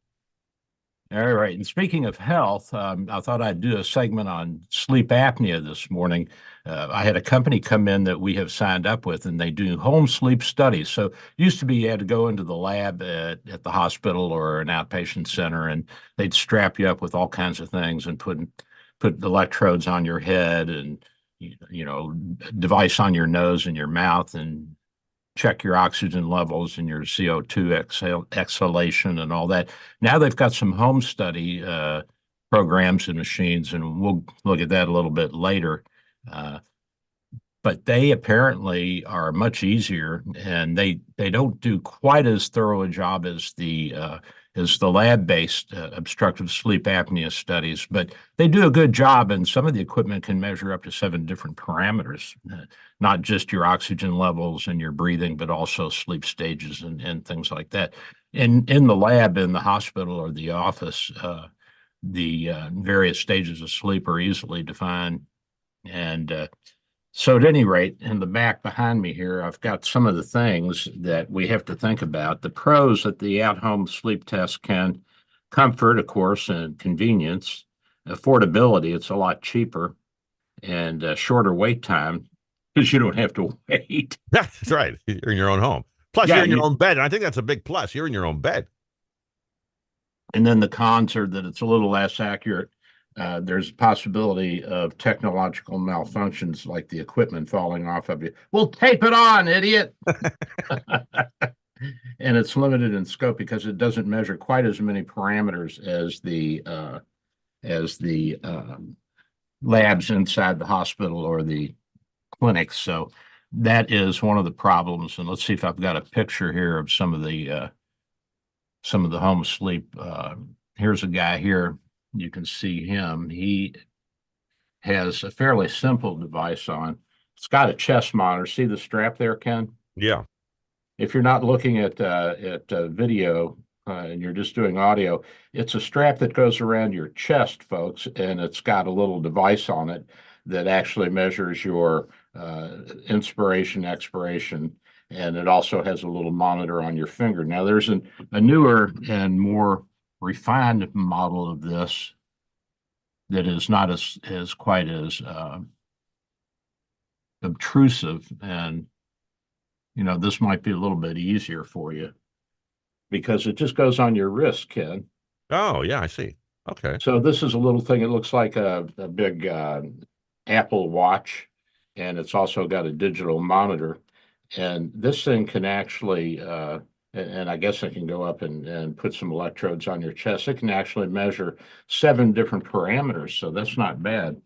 L: All right. And speaking of health, I thought I'd do a segment on sleep apnea this morning. I had a company come in that we have signed up with, and they do home sleep studies. So used to be you had to go into the lab at the hospital or an outpatient center, and they'd strap you up with all kinds of things and put electrodes on your head and, device on your nose and your mouth and check your oxygen levels and your CO2 exhalation and all that. Now they've got some home study programs and machines, and we'll look at that a little bit later. But they apparently are much easier, and they don't do quite as thorough a job as the lab-based obstructive sleep apnea studies, but they do a good job, and some of the equipment can measure up to 7 different parameters, not just your oxygen levels and your breathing, but also sleep stages and things like that. In the lab, in the hospital or the office, the various stages of sleep are easily defined. And so at any rate, in the back behind me here, I've got some of the things that we have to think about. The pros that the at-home sleep test can: comfort, of course, and convenience. Affordability, it's a lot cheaper, and shorter wait time because you don't have to wait.
M: That's right. You're in your own home. Plus,
L: Yeah,
M: you're in your own bed. And I think that's a big plus. You're in your own bed.
L: And then the cons are that it's a little less accurate. There's a possibility of technological malfunctions like the equipment falling off of you. Well, tape it on, idiot. And it's limited in scope because it doesn't measure quite as many parameters as the labs inside the hospital or the clinics. So that is one of the problems. And let's see if I've got a picture here of some of the home sleep. Here's a guy here. You can see him. He has a fairly simple device on. It's got a chest monitor. See the strap there, Ken?
M: Yeah.
L: If you're not looking at video and you're just doing audio, it's a strap that goes around your chest, folks, and it's got a little device on it that actually measures your inspiration, expiration, and it also has a little monitor on your finger. Now, there's a newer and more refined model of this that is not as quite as obtrusive, and this might be a little bit easier for you because it just goes on your wrist, Ken.
M: Oh, yeah, I see. Okay.
L: So this is a little thing. It looks like a big Apple Watch, and it's also got a digital monitor. And this thing can actually, and I guess it can go up and put some electrodes on your chest. It can actually measure 7 different parameters, so that's not bad.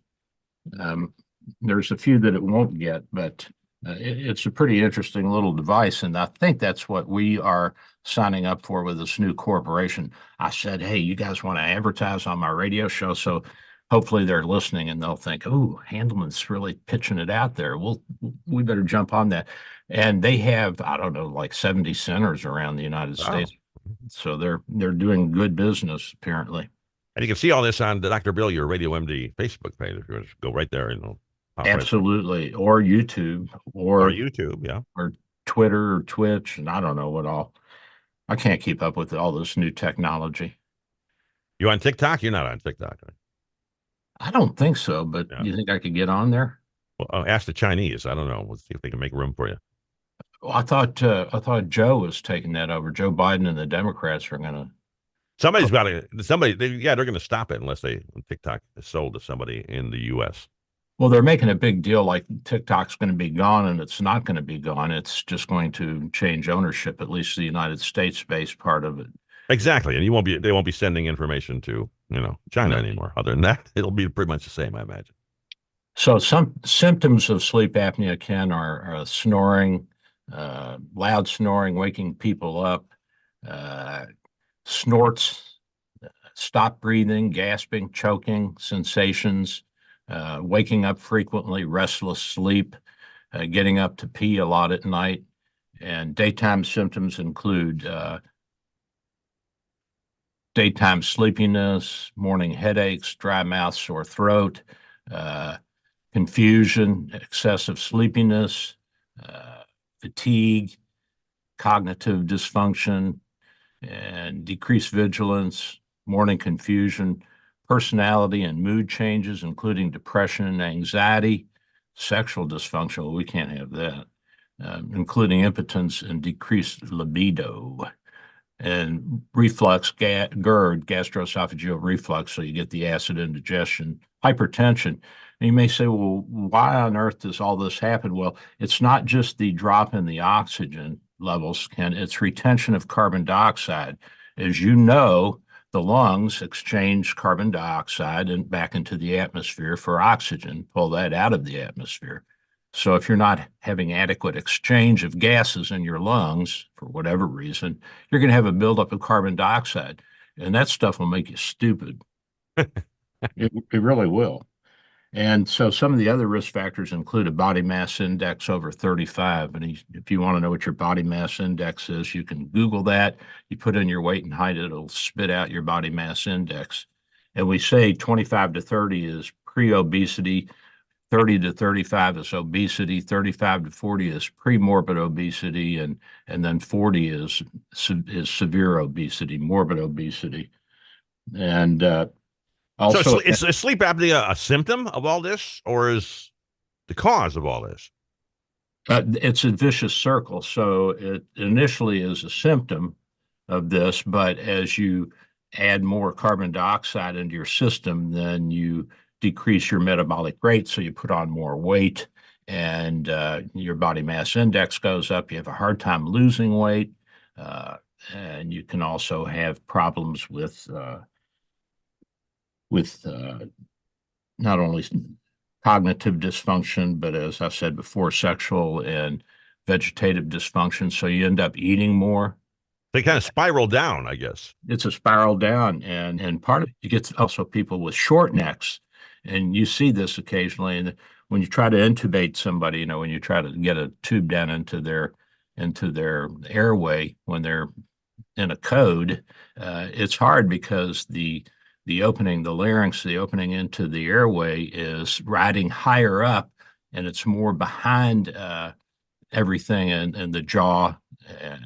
L: There's a few that it won't get, but it's a pretty interesting little device, and I think that's what we are signing up for with this new corporation. I said, hey, you guys want to advertise on my radio show? So hopefully they're listening and they'll think, oh, Handelman's really pitching it out there. We better jump on that. And they have, I don't know, like 70 centers around the United States. So they're doing good business, apparently.
M: And you can see all this on the Dr. Bill, your Radio MD Facebook page. If you want to go right there and pop
L: absolutely. Right. Or YouTube
M: or YouTube, yeah.
L: Or Twitter or Twitch, and I don't know what all. I can't keep up with all this new technology.
M: You on TikTok? You're not on TikTok, right?
L: I don't think so, but you think I could get on there?
M: Well, ask the Chinese. I don't know. Let's see if they can make room for you.
L: Well, I thought Joe was taking that over. Joe Biden and the Democrats are going to.
M: Somebody's got to. They're going to stop it unless TikTok is sold to somebody in the U.S.
L: Well, they're making a big deal like TikTok's going to be gone, and it's not going to be gone. It's just going to change ownership, at least the United States-based part of it.
M: Exactly, and they won't be sending information to China anymore. Other than that, it'll be pretty much the same, I imagine.
L: So some symptoms of sleep apnea, Ken, are snoring, loud snoring, waking people up, snorts, stop breathing, gasping, choking, sensations, waking up frequently, restless sleep, getting up to pee a lot at night. And daytime symptoms include daytime sleepiness, morning headaches, dry mouth, sore throat, confusion, excessive sleepiness, fatigue, cognitive dysfunction, and decreased vigilance, morning confusion, personality and mood changes, including depression and anxiety, sexual dysfunction. Well, we can't have that, including impotence and decreased libido. and reflux, GERD, gastroesophageal reflux. So you get the acid indigestion, hypertension. And you may say, well, why on earth does all this happen? Well, it's not just the drop in the oxygen levels, Ken, it's retention of carbon dioxide. As you know, the lungs exchange carbon dioxide and back into the atmosphere for oxygen, pull that out of the atmosphere. So if you're not having adequate exchange of gases in your lungs for whatever reason, you're going to have a buildup of carbon dioxide, and that stuff will make you stupid. It really will. And so some of the other risk factors include a body mass index over 35. And if you want to know what your body mass index is, you can Google that. You put in your weight and height, it'll spit out your body mass index. And we say 25 to 30 is pre-obesity, 30 to 35 is obesity, 35 to 40 is pre-morbid obesity, and then 40 is severe obesity, morbid obesity. And also,
M: so is sleep apnea a symptom of all this, or is the cause of all this?
L: It's a vicious circle. So it initially is a symptom of this, but as you add more carbon dioxide into your system, then you decrease your metabolic rate, so you put on more weight, and your body mass index goes up. You have a hard time losing weight, and you can also have problems with not only cognitive dysfunction, but as I said before, sexual and vegetative dysfunction. So you end up eating more.
M: They kind of spiral down, I guess.
L: It's a spiral down, and part of it, you get also people with short necks, and you see this occasionally. And when you try to intubate somebody, when you try to get a tube down into their airway when they're in a code, it's hard because the opening, the larynx, the opening into the airway is riding higher up, and it's more behind everything in the jaw.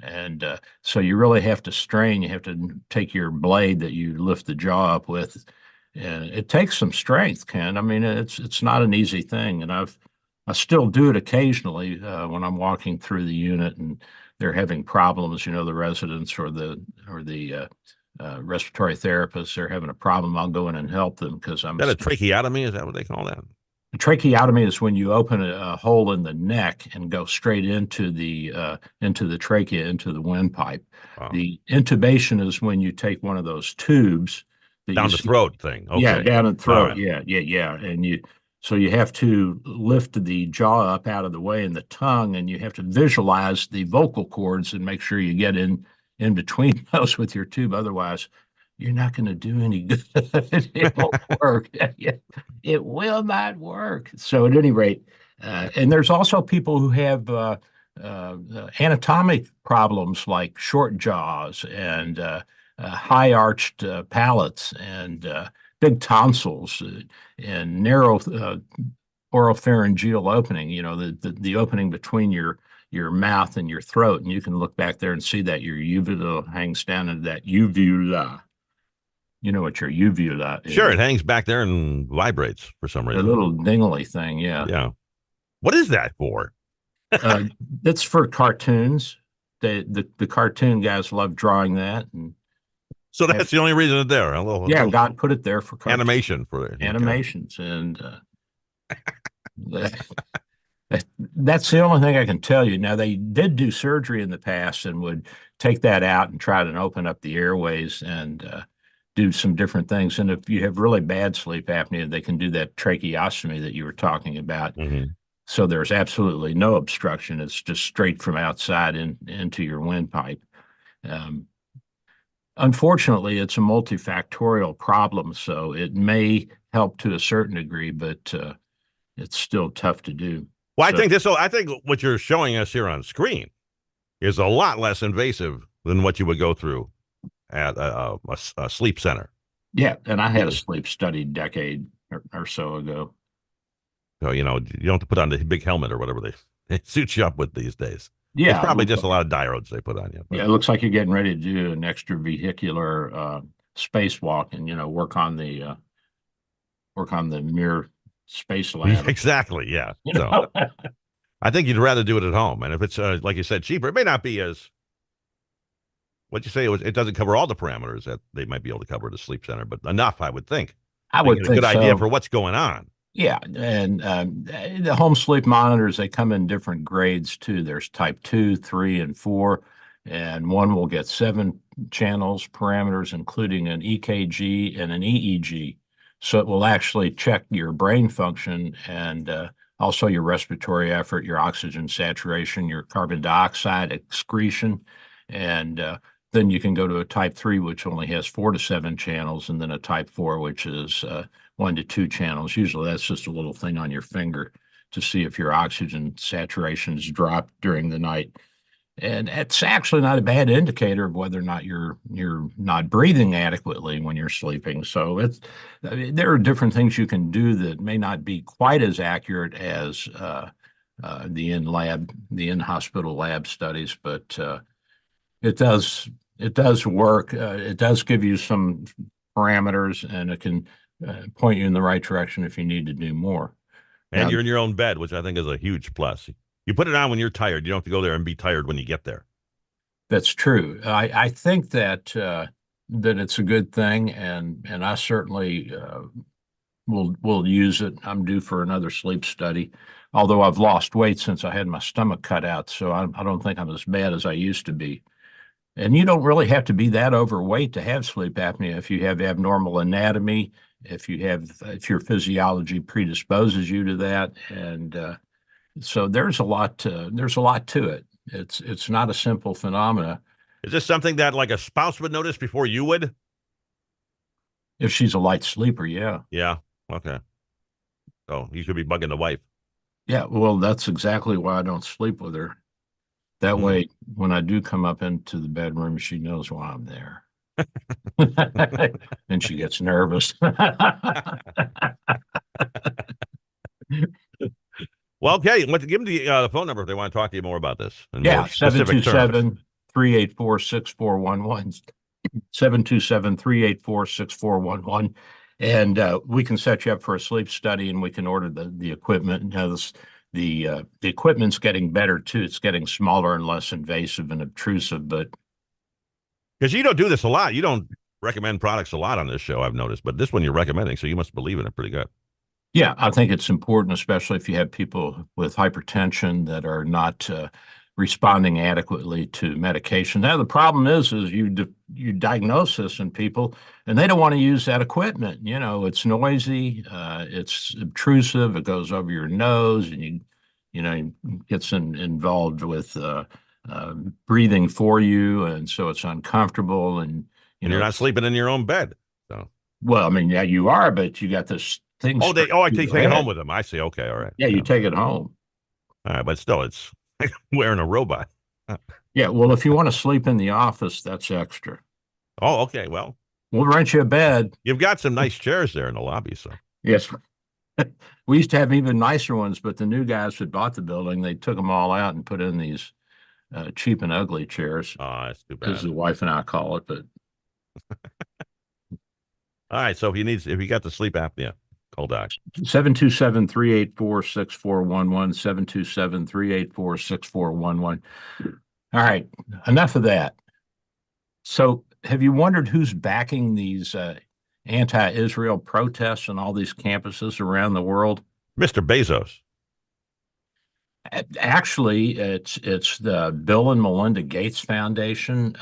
L: And so you really have to strain. You have to take your blade that you lift the jaw up with, and it takes some strength, Ken. I mean, it's not an easy thing. And I still do it occasionally when I'm walking through the unit and they're having problems, the residents or the respiratory therapists are having a problem. I'll go in and help them because I'm.
M: Is that a tracheotomy? Is that what they call that?
L: A tracheotomy is when you open a hole in the neck and go straight into the trachea, into the windpipe. Wow. The intubation is when you take one of those tubes
M: down the throat thing. Okay.
L: Yeah, down the throat.
M: Right.
L: Yeah. And you have to lift the jaw up out of the way and the tongue, and you have to visualize the vocal cords and make sure you get in between those with your tube. Otherwise, you're not going to do any good. It won't work. It will not work. So at any rate, and there's also people who have anatomic problems like short jaws and high arched palates and big tonsils and narrow oropharyngeal opening, the opening between your mouth and your throat. And you can look back there and see that your uvula hangs down into that uvula. You know what your uvula is.
M: Sure, it hangs back there and vibrates for some reason.
L: A little dingly thing, yeah.
M: Yeah. What is that for?
L: That's for cartoons. The cartoon guys love drawing that. And
M: so that's the only reason it's there.
L: God put it there for cartoons.
M: Animation. For
L: animations. And that's the only thing I can tell you. Now, they did do surgery in the past and would take that out and try to open up the airways and do some different things. And if you have really bad sleep apnea, they can do that tracheostomy that you were talking about.
M: Mm-hmm.
L: So there's absolutely no obstruction. It's just straight from outside into your windpipe. Unfortunately, it's a multifactorial problem, so it may help to a certain degree, but it's still tough to do.
M: Well, I think what you're showing us here on screen is a lot less invasive than what you would go through at a sleep center.
L: Yeah, and I had a sleep study decade or so ago.
M: So, you don't have to put on the big helmet or whatever they suit you up with these days.
L: Yeah.
M: It's probably just a lot of diodes they put on you.
L: Yeah, it looks like you're getting ready to do an extravehicular spacewalk and, work on the Mir space lab.
M: Exactly, yeah. So I think you'd rather do it at home. And if it's, like you said, cheaper, it may not be as What'd you say? It doesn't cover all the parameters that they might be able to cover at a sleep center, but enough, I would think.
L: I
M: They
L: would
M: get a
L: think
M: good idea
L: so.
M: for what's going on.
L: Yeah, and the home sleep monitors, they come in different grades too. There's type 2, 3, and 4, and one will get 7 channels parameters, including an EKG and an EEG. So it will actually check your brain function and also your respiratory effort, your oxygen saturation, your carbon dioxide excretion, and then you can go to a type 3, which only has 4 to 7 channels, and then a type 4, which is 1 to 2 channels. Usually that's just a little thing on your finger to see if your oxygen saturation has dropped during the night. And it's actually not a bad indicator of whether or not you're not breathing adequately when you're sleeping. So I mean, there are different things you can do that may not be quite as accurate as the in-hospital lab studies, but it does work. It does give you some parameters, and it can point you in the right direction if you need to do more.
M: And
L: Now,
M: you're in your own bed, which I think is a huge plus. You put it on when you're tired. You don't have to go there and be tired when you get there.
L: that's true. I think that that it's a good thing, and I certainly will use it. I'm due for another sleep study, although I've lost weight since I had my stomach cut out, so I don't think I'm as bad as I used to be. And you don't really have to be that overweight to have sleep apnea if you have abnormal anatomy, if your physiology predisposes you to that, and so there's a lot to it. It's not a simple phenomena.
M: Is this something that like a spouse would notice before you would?
L: If she's a light sleeper, yeah.
M: Yeah. Okay. So you should be bugging the wife.
L: Yeah, well, that's exactly why I don't sleep with her. That way, when I do come up into the bedroom, she knows why I'm there. And she gets nervous.
M: Well, okay. Give them the phone number if they want to talk to you more about this. In
L: Yeah,
M: more specific terms.
L: 727-384-6411. 727-384-6411. And we can set you up for a sleep study, and we can order the equipment. The equipment's getting better too. It's getting smaller and less invasive and obtrusive, but
M: Because you don't do this a lot. You don't recommend products a lot on this show, I've noticed. But this one you're recommending, so you must believe in it pretty good.
L: yeah, I think it's important, especially if you have people with hypertension that are not responding adequately to medication. Now, the problem is you diagnose this in people, and they don't want to use that equipment. You know, it's noisy, it's obtrusive, it goes over your nose, and it gets involved with breathing for you, and so it's uncomfortable, and
M: you're not sleeping in your own bed. So,
L: well, I mean, yeah, you are, but you got this thing.
M: I take it home with them. I see. Okay, all right.
L: Yeah, you take it home.
M: All right, but still, it's like wearing a robot.
L: Yeah, well, if you want to sleep in the office, that's extra.
M: Oh, okay. Well,
L: we'll rent you a bed.
M: You've got some nice chairs there in the lobby, so.
L: Yes. We used to have even nicer ones, but the new guys who bought the building, they took them all out and put in these cheap and ugly chairs.
M: Oh, that's too bad.
L: As the wife and I call it, but.
M: All right, so if you got the sleep apnea, call Doc.
L: 727-384-6411, 727-384-6411. All right, enough of that. So have you wondered who's backing these anti-Israel protests on all these campuses around the world?
M: Mr. Bezos.
L: Actually, it's the Bill and Melinda Gates Foundation,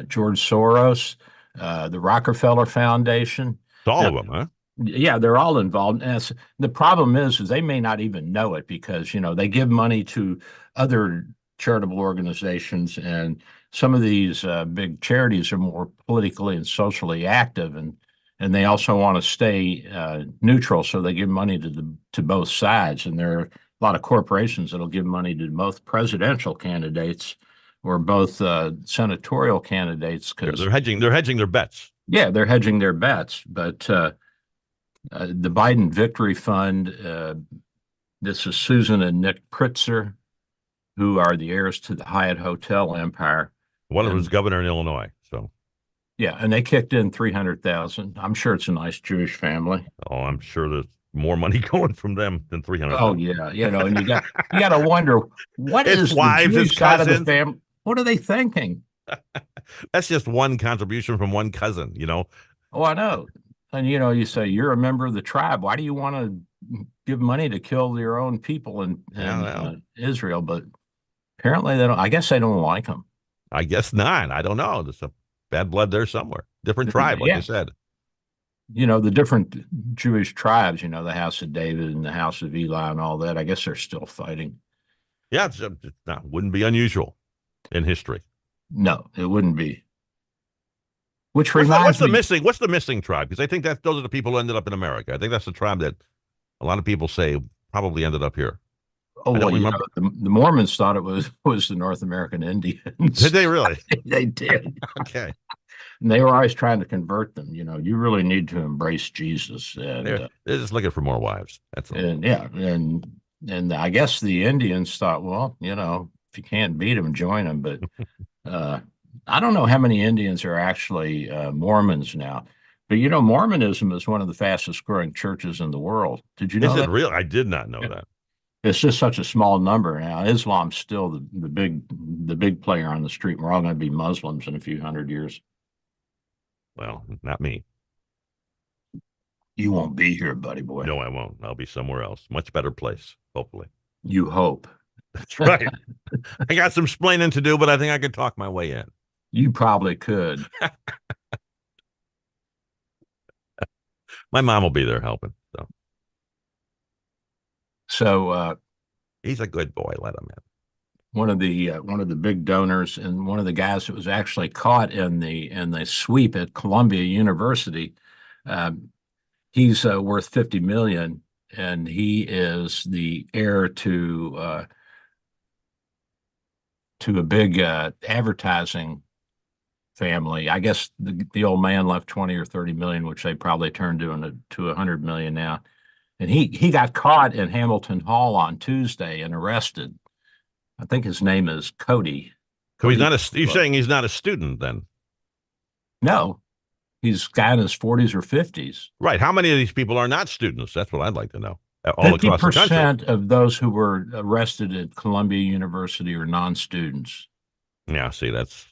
L: George Soros, the Rockefeller Foundation.
M: It's all of them, huh?
L: Yeah, they're all involved. And the problem is they may not even know it because, they give money to other charitable organizations, and some of these big charities are more politically and socially active, and they also want to stay neutral, so they give money to both sides. And there are a lot of corporations that'll give money to both presidential candidates or both senatorial candidates because
M: they're hedging their bets.
L: Yeah, they're hedging their bets, but the Biden Victory Fund, this is Susan and Nick Pritzker, who are the heirs to the Hyatt Hotel empire.
M: One of them is governor in Illinois, so.
L: Yeah, and they kicked in $300,000. I'm sure it's a nice Jewish family.
M: Oh, I'm sure there's more money going from them than $300,000.
L: Oh yeah, and you got to wonder what
M: it's
L: is
M: wives,
L: the Jewish
M: it's
L: side of the
M: cousins.
L: family. What are they thinking?
M: That's just one contribution from one cousin, you know.
L: Oh, I know. And you say you're a member of the tribe. Why do you want to give money to kill your own people in Israel? But apparently they don't. I guess they don't like them.
M: I guess not. I don't know. There's some bad blood there somewhere. Different tribe, like you said.
L: The different Jewish tribes, the House of David and the House of Eli and all that, I guess they're still fighting.
M: Yeah, it wouldn't be unusual in history.
L: No, it wouldn't be. Which
M: what's
L: reminds
M: the
L: me,
M: missing tribe? Because I think those are the people who ended up in America. I think that's the tribe that a lot of people say probably ended up here.
L: Oh, well, the Mormons thought it was the North American Indians.
M: Did they really?
L: They did.
M: Okay.
L: And they were always trying to convert them. You really need to embrace Jesus. And
M: they're just looking for more wives. That's all.
L: And yeah, and I guess the Indians thought, well, if you can't beat them, join them. But I don't know how many Indians are actually Mormons now. But Mormonism is one of the fastest growing churches in the world. Did you know
M: Is
L: that?
M: it real? I did not know that.
L: It's just such a small number now. Islam's still the big player on the street. We're all going to be Muslims in a few hundred years.
M: Well, not me.
L: You won't be here, buddy boy.
M: No, I won't. I'll be somewhere else. Much better place, hopefully.
L: You hope.
M: That's right. I got some splaining to do, but I think I could talk my way in.
L: You probably could.
M: My mom will be there helping.
L: So
M: he's a good boy. Let him in.
L: One of the big donors and one of the guys that was actually caught in the sweep at Columbia University, he's worth $50 million, and he is the heir to a big advertising family. I guess the old man left 20 or 30 million, which they probably turned to 100 million now. And he got caught in Hamilton Hall on Tuesday and arrested. I think his name is Cody.
M: So he's not you're saying he's not a student then?
L: No, he's a guy in his 40s or 50s.
M: Right. How many of these people are not students? That's what I'd like to know. All across the country.
L: 50% of those who were arrested at Columbia University are non-students.
M: Yeah, see, that's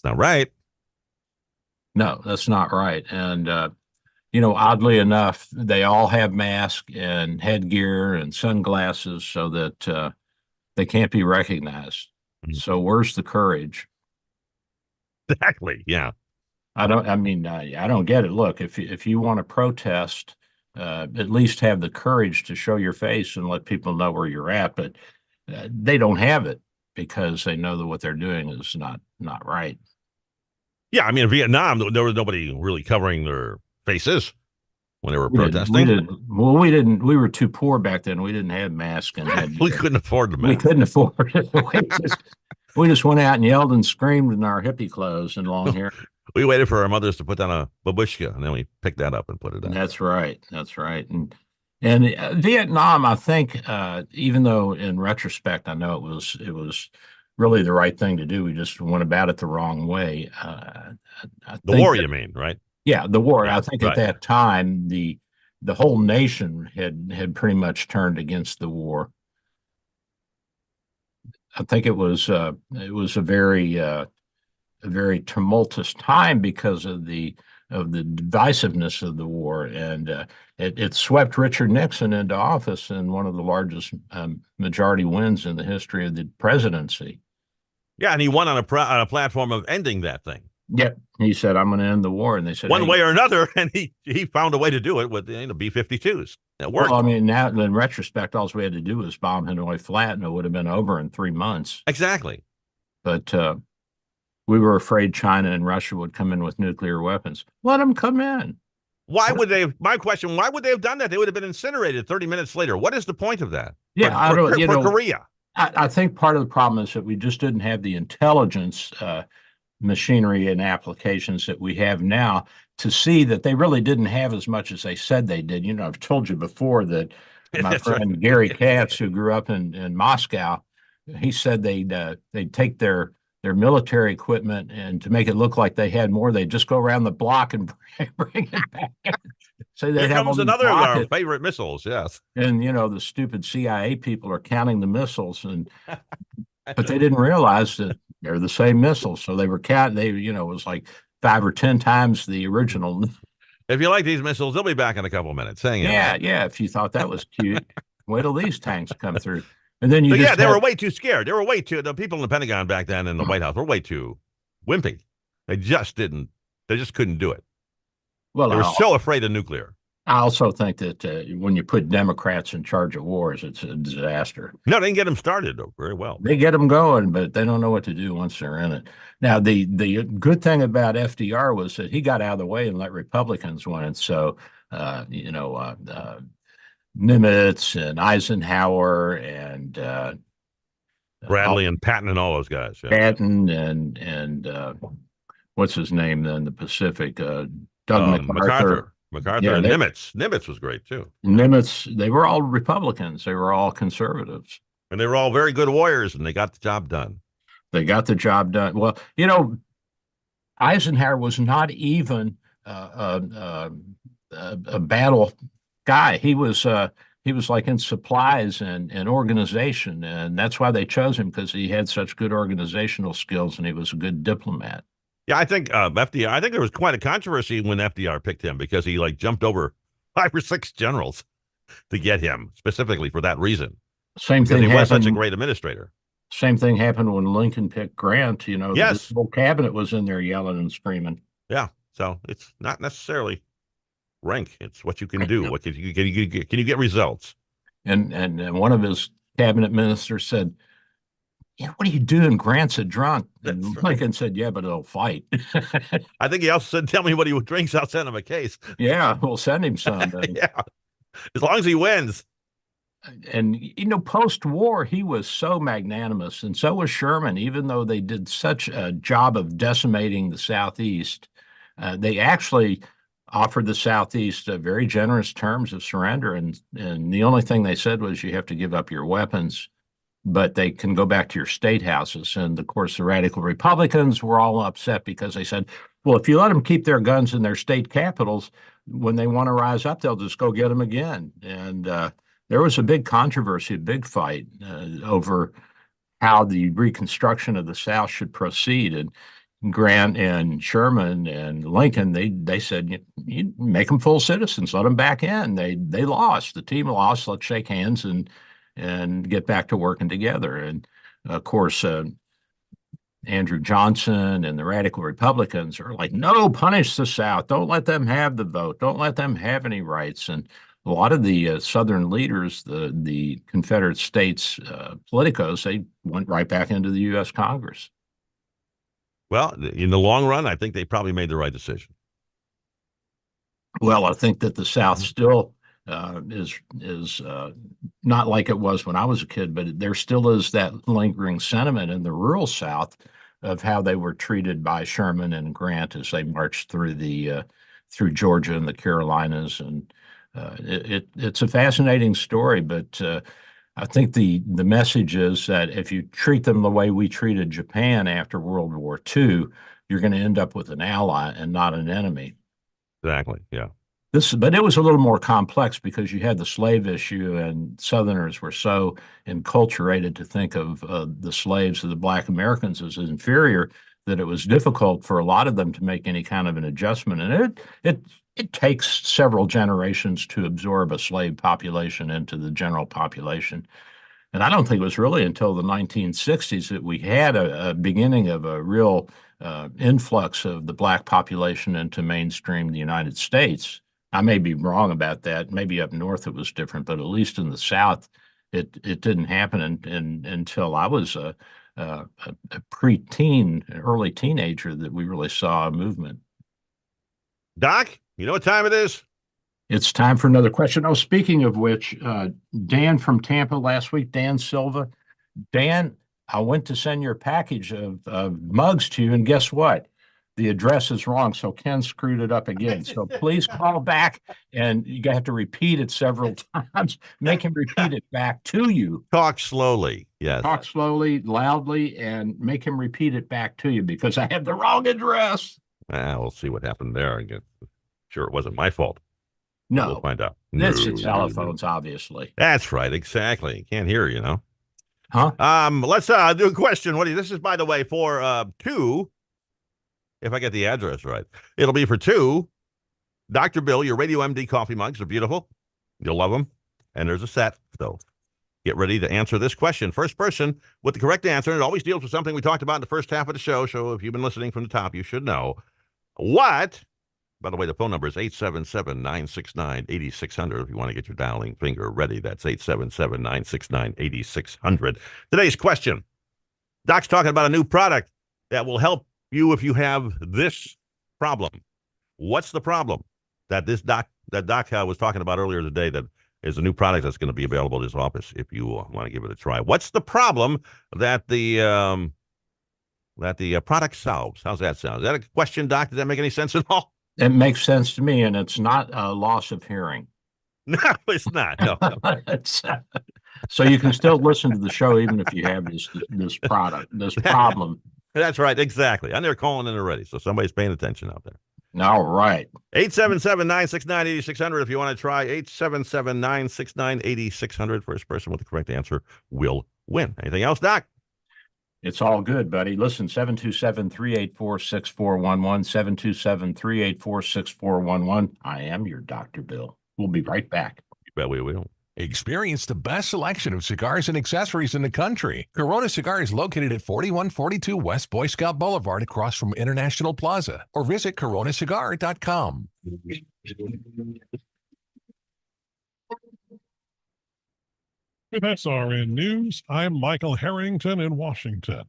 M: not right.
L: No, that's not right. And oddly enough, they all have masks and headgear and sunglasses so that they can't be recognized. Mm-hmm. So where's the courage?
M: Exactly. Yeah.
L: I don't get it. Look, if you want to protest, at least have the courage to show your face and let people know where you're at. But they don't have it because they know that what they're doing is not right.
M: Yeah, I mean, in Vietnam, there was nobody really covering their faces when they were protesting.
L: We didn't. We were too poor back then. We didn't have masks, and
M: we couldn't afford them.
L: We couldn't afford it. We just went out and yelled and screamed in our hippie clothes and long hair.
M: We waited for our mothers to put down a babushka, and then we picked that up and put it on.
L: That's right. That's right. And Vietnam, I think, even though in retrospect, I know it was really the right thing to do. We just went about it the wrong way.
M: The war, you mean, right?
L: Yeah, the war.
M: Yeah,
L: I think
M: right.
L: at that time, the whole nation had pretty much turned against the war. I think it was a very tumultuous time because of the divisiveness of the war, and it swept Richard Nixon into office in one of the largest majority wins in the history of the presidency.
M: Yeah, and he won on a platform of ending that thing.
L: Yep, he said, "I'm going to end the war," and they said,
M: one way or another, and he found a way to do it with B-52s. It worked.
L: Well, I mean, now in retrospect, all we had to do was bomb Hanoi flat, and it would have been over in 3 months.
M: Exactly.
L: But we were afraid China and Russia would come in with nuclear weapons. Let them come in.
M: Why would they? My question: why would they have done that? They would have been incinerated 30 minutes later. What is the point of that?
L: Yeah,
M: for Korea.
L: I think part of the problem is that we just didn't have the intelligence machinery and applications that we have now to see that they really didn't have as much as they said they did. I've told you before that my friend
M: right.
L: Gary Katz, who grew up in Moscow, he said they'd take their military equipment, and to make it look like they had more, they'd just go around the block and bring it back. So
M: Here comes another of our favorite missiles, yes.
L: And, the stupid CIA people are counting the missiles, but they didn't realize that They're the same missiles. So they were it was like 5 or 10 times the original.
M: If you like these missiles, they'll be back in a couple of minutes. Hang in
L: Yeah,
M: there.
L: yeah. If you thought that was cute, wait till these tanks come through. And then
M: So
L: you
M: yeah,
L: just
M: they
L: had,
M: were way too scared. They were way too, the people in the Pentagon back then in the White House were way too wimpy. They just couldn't do it.
L: well,
M: They were so afraid of nuclear.
L: I also think that when you put Democrats in charge of wars, it's a disaster.
M: No, they can get them started though, very well.
L: They get them going, but they don't know what to do once they're in it. Now, the good thing about FDR was that he got out of the way and let Republicans win it. So, Nimitz and Eisenhower and
M: Bradley and Patton and all those guys. Yeah.
L: Patton and what's his name then? The Pacific, Doug MacArthur.
M: MacArthur and Nimitz. Nimitz was great too.
L: Nimitz, they were all Republicans. They were all conservatives.
M: And they were all very good warriors, and they got the job done.
L: They got the job done. Well, Eisenhower was not even a battle guy. He was like in supplies and organization, and that's why they chose him, because he had such good organizational skills and he was a good diplomat.
M: Yeah, I think FDR. I think there was quite a controversy when FDR picked him because he jumped over 5 or 6 generals to get him specifically for that reason.
L: Same
M: because
L: thing
M: he
L: happened.
M: was such a great administrator.
L: Same thing happened when Lincoln picked Grant.
M: Yes.
L: The whole cabinet was in there yelling and screaming.
M: Yeah, so it's not necessarily rank; it's what you can do. What can you get results?
L: And one of his cabinet ministers said, "Yeah, what are you doing? Grant's a drunk." And Lincoln said, "Yeah, but he'll fight."
M: I think he also said, "Tell me what he drinks. I'll send him a case."
L: Yeah, we'll send him some.
M: Yeah, as long as he wins.
L: And post-war, he was so magnanimous, and so was Sherman. Even though they did such a job of decimating the Southeast, they actually offered the Southeast very generous terms of surrender. And the only thing they said was, you have to give up your weapons, but they can go back to your state houses. And of course, the radical Republicans were all upset because they said, well, if you let them keep their guns in their state capitals, when they want to rise up, they'll just go get them again. And there was a big controversy, a big fight over how the reconstruction of the South should proceed. And Grant and Sherman and Lincoln, they said, you make them full citizens, let them back in. They lost. The team lost. Let's shake hands and get back to working together. And of course, Andrew Johnson and the radical Republicans are like, no, punish the South. Don't let them have the vote. Don't let them have any rights. And a lot of the Southern leaders, the Confederate States politicos, they went right back into the U.S. Congress.
M: Well, in the long run, I think they probably made the right decision.
L: Well, I think that the South still is not like it was when I was a kid, but there still is that lingering sentiment in the rural South of how they were treated by Sherman and Grant as they marched through through Georgia and the Carolinas. And it's a fascinating story, but I think the message is that if you treat them the way we treated Japan after World War II, you're going to end up with an ally and not an enemy.
M: Exactly. Yeah.
L: But it was a little more complex because you had the slave issue, and Southerners were so enculturated to think of the slaves of the Black Americans as inferior that it was difficult for a lot of them to make any kind of an adjustment. And it takes several generations to absorb a slave population into the general population. And I don't think it was really until the 1960s that we had a beginning of a real influx of the Black population into mainstream the United States. I may be wrong about that. Maybe up north it was different, but at least in the South, it didn't happen until I was a preteen, early teenager that we really saw a movement.
M: Doc, you know what time it is?
L: It's time for another question. Oh, speaking of which, Dan from Tampa last week, Dan Silva. Dan, I went to send your package of mugs to you, and guess what? The address is wrong, so Ken screwed it up again. So please call back, and you have to repeat it several times. Make him repeat it back to you.
M: Talk slowly. Yes.
L: Talk slowly, loudly, and make him repeat it back to you because I have the wrong address.
M: We'll see what happened there. I'm sure it wasn't my fault.
L: No.
M: We'll find out.
L: It's telephones, obviously.
M: That's right. Exactly. You can't hear,
L: Huh?
M: Let's do a question. This is, by the way, for 2. If I get the address right, it'll be for 2. Dr. Bill, your Radio MD coffee mugs are beautiful. You'll love them. And there's a set. So get ready to answer this question. First person with the correct answer, and it always deals with something we talked about in the first half of the show. So if you've been listening from the top, you should know. What? By the way, the phone number is 877-969-8600. If you want to get your dialing finger ready, that's 877-969-8600. Today's question. Doc's talking about a new product that will help you if you have this problem. What's the problem that Doc was talking about earlier today that is a new product that's going to be available in his office if you want to give it a try? What's the problem that the product solves? How's that sound? Is that a question, Doc? Does that make any sense at all?
L: It makes sense to me, and it's not a loss of hearing.
M: No, it's not. No.
L: So you can still listen to the show even if you have this problem.
M: That's right, exactly. And they're calling in already, so somebody's paying attention out there.
L: All right.
M: 877-969-8600 if you want to try. 877-969-8600. First person with the correct answer will win. Anything else, Doc?
L: It's all good, buddy. Listen, 727-384-6411, 727-384-6411. I am your Dr. Bill. We'll be right back.
M: You bet we will.
D: Experience the best selection of cigars and accessories in the country. Corona Cigar is located at 4142 West Boy Scout Boulevard across from International Plaza, or visit coronacigar.com.
E: With SRN News, I'm Michael Harrington in Washington.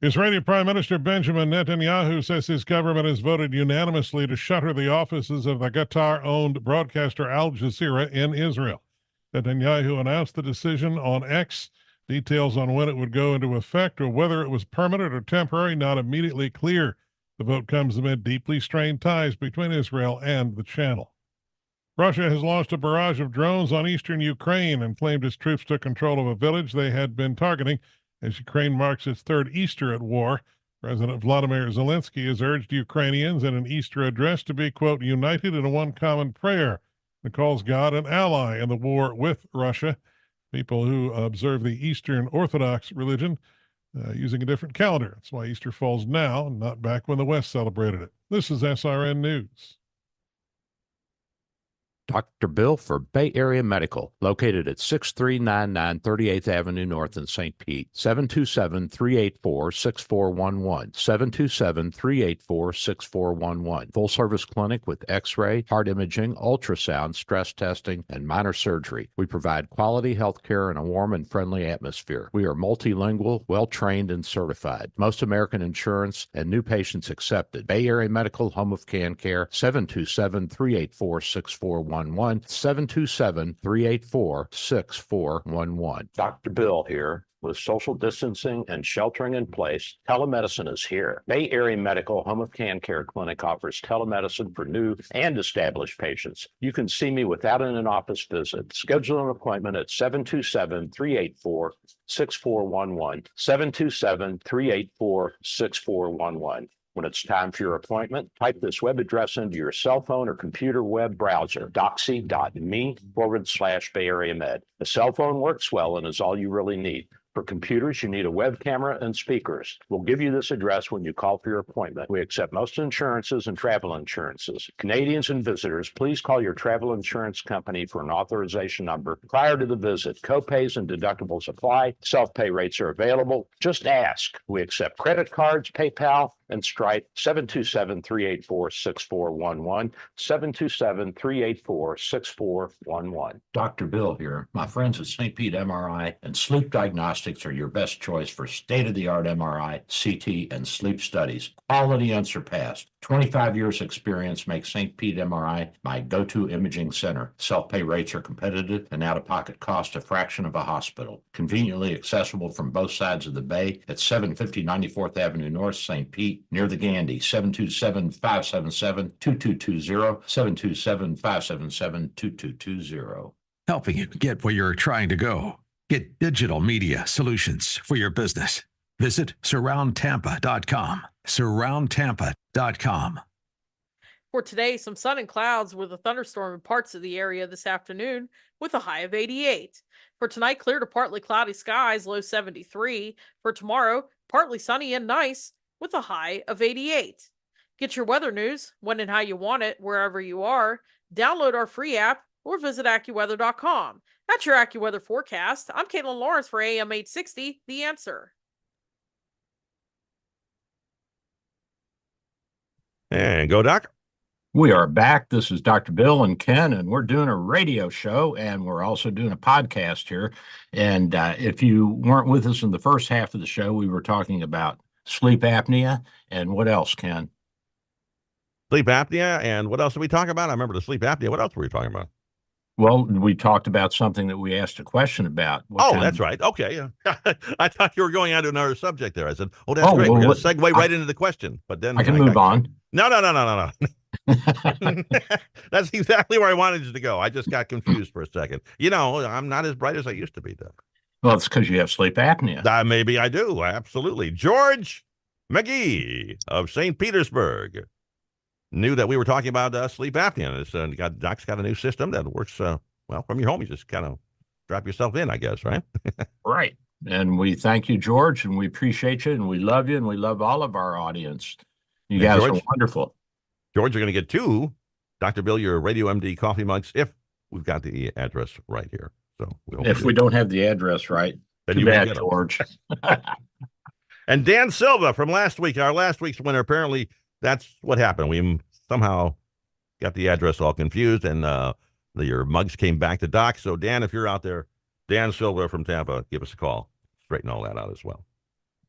E: Israeli Prime Minister Benjamin Netanyahu says his government has voted unanimously to shutter the offices of the Qatar-owned broadcaster Al Jazeera in Israel. Netanyahu announced the decision on X. Details on when it would go into effect or whether it was permanent or temporary not immediately clear. The vote comes amid deeply strained ties between Israel and the channel. Russia has launched a barrage of drones on eastern Ukraine and claimed its troops took control of a village they had been targeting as Ukraine marks its third Easter at war. President Vladimir Zelensky has urged Ukrainians in an Easter address to be, quote, united in one common prayer. It calls God an ally in the war with Russia. People who observe the Eastern Orthodox religion using a different calendar. That's why Easter falls now and not back when the West celebrated it. This is SRN News.
L: Dr. Bill for Bay Area Medical, located at 6399 38th Avenue North in St. Pete, 727-384-6411, 727-384-6411. Full service clinic with x-ray, heart imaging, ultrasound, stress testing, and minor surgery. We provide quality health care in a warm and friendly atmosphere. We are multilingual, well-trained, and certified. Most American insurance and new patients accepted. Bay Area Medical, home of Can Care, 727-384-6411. 727-384-6411. Dr. Bill here. With social distancing and sheltering in place, telemedicine is here. Bay Area Medical Home of Can Care Clinic offers telemedicine for new and established patients. You can see me without an in-office visit. Schedule an appointment at 727-384-6411, 727-384-6411. When it's time for your appointment, type this web address into your cell phone or computer web browser, doxy.me/Bay Area Med. The cell phone works well and is all you really need. For computers, you need a web camera and speakers. We'll give you this address when you call for your appointment. We accept most insurances and travel insurances. Canadians and visitors, please call your travel insurance company for an authorization number prior to the visit. Copays and deductibles apply. Self-pay rates are available. Just ask. We accept credit cards, PayPal, and Stripe. 727-384-6411, 727-384-6411. Dr. Bill here. My friends at St. Pete MRI and Sleep Diagnostics are your best choice for state-of-the-art MRI, CT, and sleep studies. Quality unsurpassed. 25 years experience makes St. Pete MRI my go-to imaging center. Self-pay rates are competitive and out-of-pocket cost a fraction of a hospital. Conveniently accessible from both sides of the bay at 750 94th Avenue North, St. Pete, near the Gandhi. 727-577-2220, 727-577-2220.
F: Helping you get where you're trying to go. Get digital media solutions for your business. Visit surroundtampa.com. Surroundtampa.com.
I: For today, some sun and clouds with a thunderstorm in parts of the area this afternoon with a high of 88. For tonight, clear to partly cloudy skies, low 73. For tomorrow, partly sunny and nice with a high of 88. Get your weather news when and how you want it, wherever you are. Download our free app or visit AccuWeather.com. That's your AccuWeather forecast. I'm Caitlin Lawrence for AM 860, The Answer.
M: And go, Doc.
L: We are back. This is Dr. Bill and Ken, and we're doing a radio show, and we're also doing a podcast here. And if you weren't with us in the first half of the show, we were talking about sleep apnea and what else, Ken?
M: Sleep apnea, and what else did we talk about? I remember the sleep apnea. What else were we talking about?
L: Well, we talked about something that we asked a question about.
M: That's right. Okay. I thought you were going on to another subject there. I said, that's great.
L: Well,
M: We're going to segue right into the question. But then
L: I can move on.
M: No. That's exactly where I wanted you to go. I just got confused for a second. I'm not as bright as I used to be, though.
L: Well, it's because you have sleep apnea.
M: Maybe I do. Absolutely. George McGee of St. Petersburg knew that we were talking about sleep apnea. Doc's got a new system that works from your home. You just kind of drop yourself in, I guess, right?
L: Right. And we thank you, George, and we appreciate you, and we love you, and we love all of our audience. You guys are wonderful.
M: George, you're going to get 2 Dr. Bill, your Radio MD coffee mugs if we've got the address right here. So
L: if we don't have the address right,
M: then
L: too
M: you
L: bad,
M: get
L: George.
M: And Dan Silva from last week, our last week's winner, apparently that's what happened. We somehow got the address all confused, and your mugs came back to Doc. So, Dan, if you're out there, Dan Silva from Tampa, give us a call. Straighten all that out as well.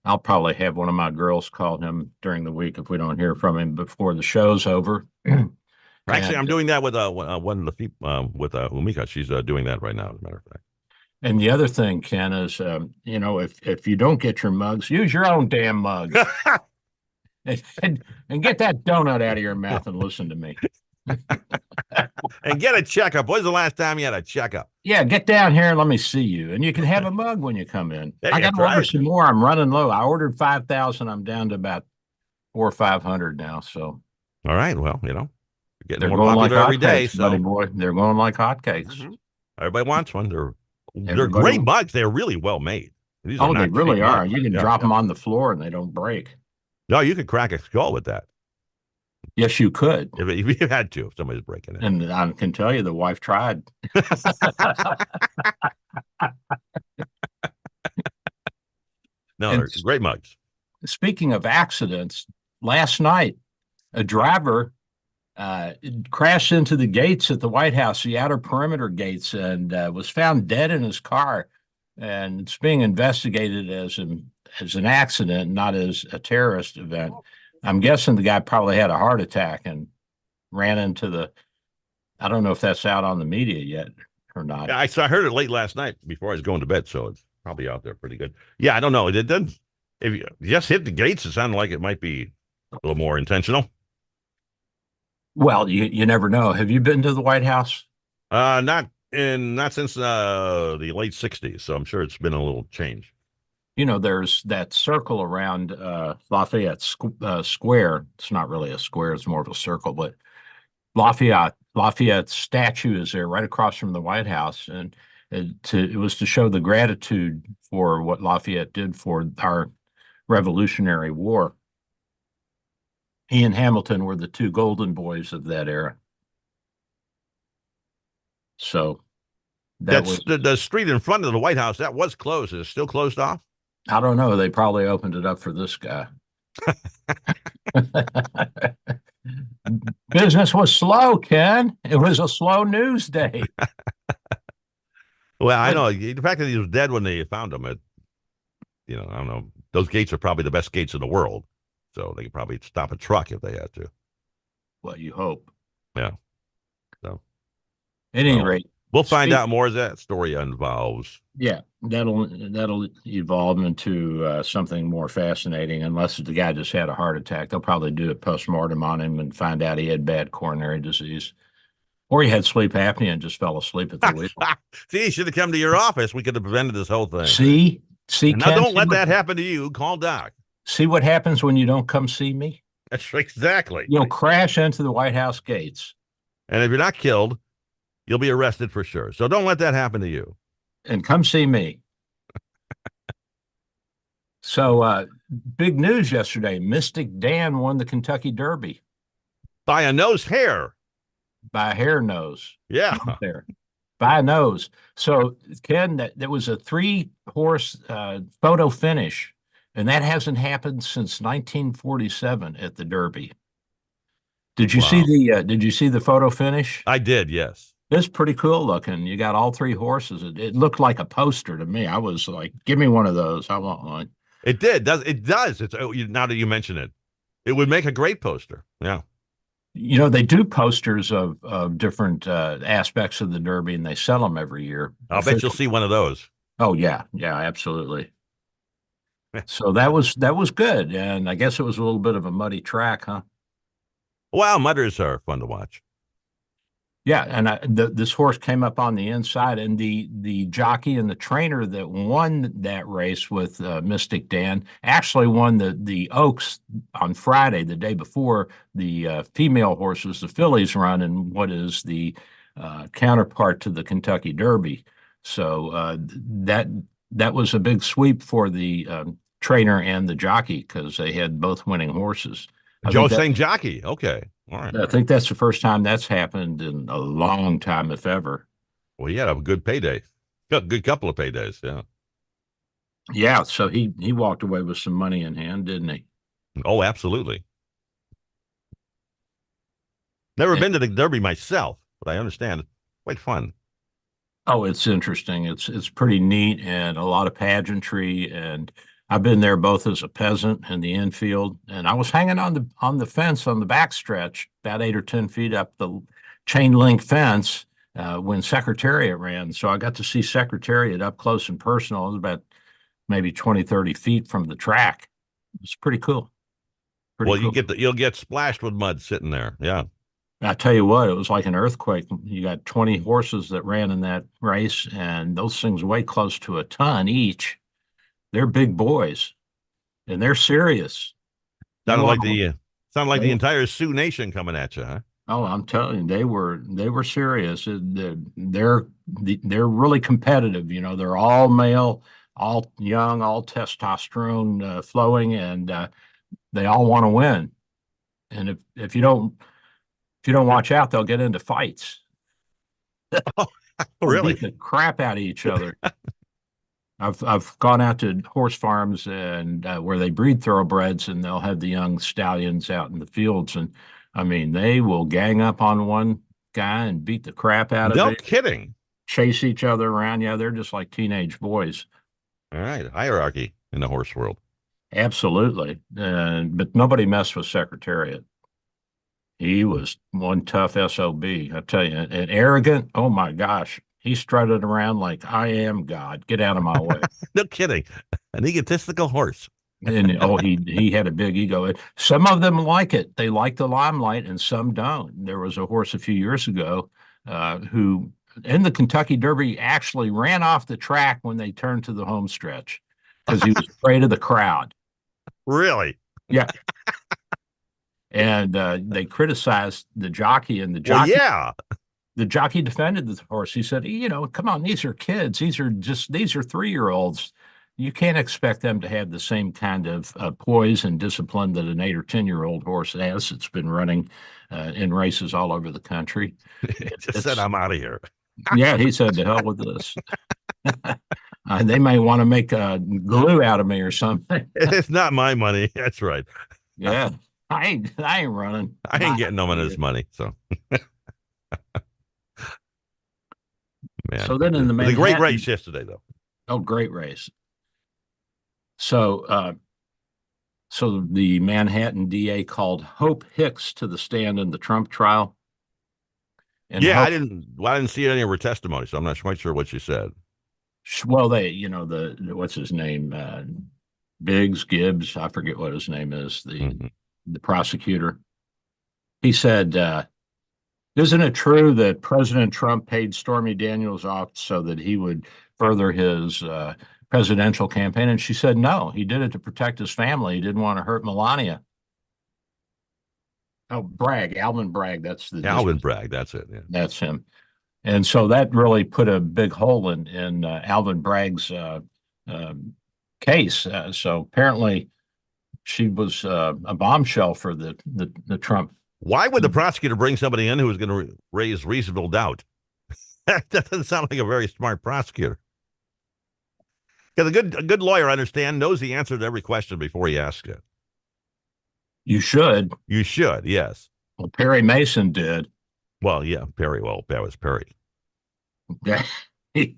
L: I'll probably have one of my girls call him during the week if we don't hear from him before the show's over.
M: Actually, I'm doing that with one of the with Umika. She's doing that right now, as a matter of fact.
L: And the other thing, Ken, is if you don't get your mugs, use your own damn mugs. and get that donut out of your mouth and listen to me.
M: And get a checkup. When's the last time you had a checkup?
L: Yeah, get down here and let me see you. And you can have a mug when you come in. I got to order some more. I'm running low. I ordered 5,000. I'm down to about 400 or 500 now. So,
M: all right. Well, getting
L: they're
M: more
L: going
M: popular
L: like
M: every day.
L: So, buddy boy, they're going like hotcakes.
M: Mm-hmm. Everybody wants one. They're great mugs. They're really well made.
L: They really are. Mugs. You can drop them on the floor and they don't break.
M: No, you could crack a skull with that.
L: Yes, you could.
M: If you had to, if somebody's breaking it.
L: And I can tell you the wife tried.
M: No, they're great mugs.
L: Speaking of accidents, last night, a driver crashed into the gates at the White House, the outer perimeter gates, and was found dead in his car. And it's being investigated as an accident, not as a terrorist event. I'm guessing the guy probably had a heart attack and ran into I don't know if that's out on the media yet or not.
M: Yeah, I heard it late last night before I was going to bed, so it's probably out there pretty good. Yeah, I don't know. It didn't. If you just hit the gates, it sounded like it might be a little more intentional.
L: Well, you never know. Have you been to the White House?
M: Not since the late 60s, so I'm sure it's been a little change.
L: There's that circle around Lafayette Square. It's not really a square; it's more of a circle. But Lafayette statue is there, right across from the White House, and it was to show the gratitude for what Lafayette did for our Revolutionary War. He and Hamilton were the 2 golden boys of that era. So
M: that's the street in front of the White House that was closed. Is it still closed off?
L: I don't know. They probably opened it up for this guy. Business was slow, Ken. It was a slow news day.
M: Well, I know the fact that he was dead when they found him. I don't know. Those gates are probably the best gates in the world, so they could probably stop a truck if they had to.
L: Well, you hope.
M: Yeah. So,
L: at any rate,
M: we'll find out more as that story involves.
L: Yeah, that'll evolve into something more fascinating. Unless the guy just had a heart attack, they'll probably do a postmortem on him and find out he had bad coronary disease, or he had sleep apnea and just fell asleep at the wheel.
M: See, he should have come to your office. We could have prevented this whole thing.
L: See,
M: now don't let that happen to you. Call Doc.
L: See what happens when you don't come see me.
M: That's exactly.
L: You'll crash into the White House gates.
M: And if you're not killed, you'll be arrested for sure. So don't let that happen to you.
L: And come see me. So, big news yesterday. Mystic Dan won the Kentucky Derby.
M: By a nose hair.
L: By a hair nose.
M: Yeah.
L: There. By a nose. So, Ken, that was a 3-horse photo finish, and that hasn't happened since 1947 at the Derby. Did you see the photo finish?
M: I did, yes.
L: It's pretty cool looking. You got all 3 horses. It looked like a poster to me. I was like, give me one of those. I want one.
M: It did. It does. It's now that you mention it, it would make a great poster. Yeah.
L: You know, they do posters of different aspects of the Derby, and they sell them every year.
M: I'll bet you'll see one of those.
L: Oh yeah, absolutely. So that was good, and I guess it was a little bit of a muddy track, huh?
M: Wow, mudders are fun to watch.
L: Yeah, and this horse came up on the inside, and the jockey and the trainer that won that race with Mystic Dan actually won the Oaks on Friday, the day before the female horses, the fillies, run in what is the counterpart to the Kentucky Derby. So that was a big sweep for the trainer and the jockey because they had both winning horses.
M: Joe St. Jockey. Okay. All right.
L: I think that's the first time that's happened in a long time, if ever.
M: Well, he had a good payday. Good couple of paydays, yeah.
L: Yeah, so he walked away with some money in hand, didn't he?
M: Oh, absolutely. Never been to the Derby myself, but I understand it's quite fun.
L: Oh, it's interesting. It's pretty neat and a lot of pageantry, and I've been there both as a peasant in the infield, and I was hanging on the fence on the backstretch, about 8 or 10 feet up the chain link fence when Secretariat ran. So I got to see Secretariat up close and personal. It was about maybe 20, 30 feet from the track. It's pretty cool.
M: Well, you'll get splashed with mud sitting there. Yeah.
L: I tell you what, it was like an earthquake. You got 20 horses that ran in that race, and those things weigh close to a ton each. They're big boys, and they're serious.
M: Sounded like the entire Sioux Nation coming at you, huh?
L: Oh, I'm telling you, they were serious. They're really competitive. You know, they're all male, all young, all testosterone flowing, and they all want to win. And if you don't watch out, they'll get into fights.
M: Oh, really?
L: Beat the crap out of each other. I've gone out to horse farms and where they breed thoroughbreds, and they'll have the young stallions out in the fields, and I mean they will gang up on one guy and beat the crap out of it.
M: No kidding.
L: Chase each other around. Yeah, they're just like teenage boys.
M: All right, hierarchy in the horse world.
L: Absolutely, but nobody messed with Secretariat. He was one tough SOB, I tell you, and arrogant. Oh my gosh. He strutted around like, I am God. Get out of my way.
M: No kidding. An egotistical horse.
L: And he had a big ego. Some of them like it. They like the limelight, and some don't. There was a horse a few years ago who, in the Kentucky Derby, actually ran off the track when they turned to the home stretch because he was afraid of the crowd.
M: Really?
L: Yeah. And they criticized the jockey, and the jockey.
M: Well, yeah.
L: The jockey defended the horse. He said, come on, these are kids. These are 3-year-olds. You can't expect them to have the same kind of poise and discipline that an 8 or 10-year-old horse has. It's been running in races all over the country.
M: Just said, I'm out of here.
L: Yeah, he said, to hell with this. They may want to make glue out of me or something.
M: It's not my money. That's right.
L: Yeah, I ain't running.
M: I ain't getting no one of this money. So. Man.
L: So then in the
M: Manhattan, a great race yesterday, though.
L: Oh, great race. So the Manhattan DA called Hope Hicks to the stand in the Trump trial. And
M: yeah, I didn't see any of her testimony, so I'm not quite sure what she said.
L: Well, what's his name? Gibbs, I forget what his name is, the prosecutor. He said, isn't it true that President Trump paid Stormy Daniels off so that he would further his presidential campaign? And she said, no, he did it to protect his family. He didn't want to hurt Melania. Oh, Bragg, Alvin Bragg. That's the
M: Alvin Bragg. That's it. Yeah.
L: That's him. And so that really put a big hole in Alvin Bragg's case. So apparently she was a bombshell for the Trump.
M: Why would the prosecutor bring somebody in who was going to raise reasonable doubt? That doesn't sound like a very smart prosecutor. Because a good lawyer, I understand, knows the answer to every question before he asks it.
L: You should.
M: You should, yes.
L: Well, Perry Mason did.
M: Well, yeah, Perry. Well, that was Perry.
L: he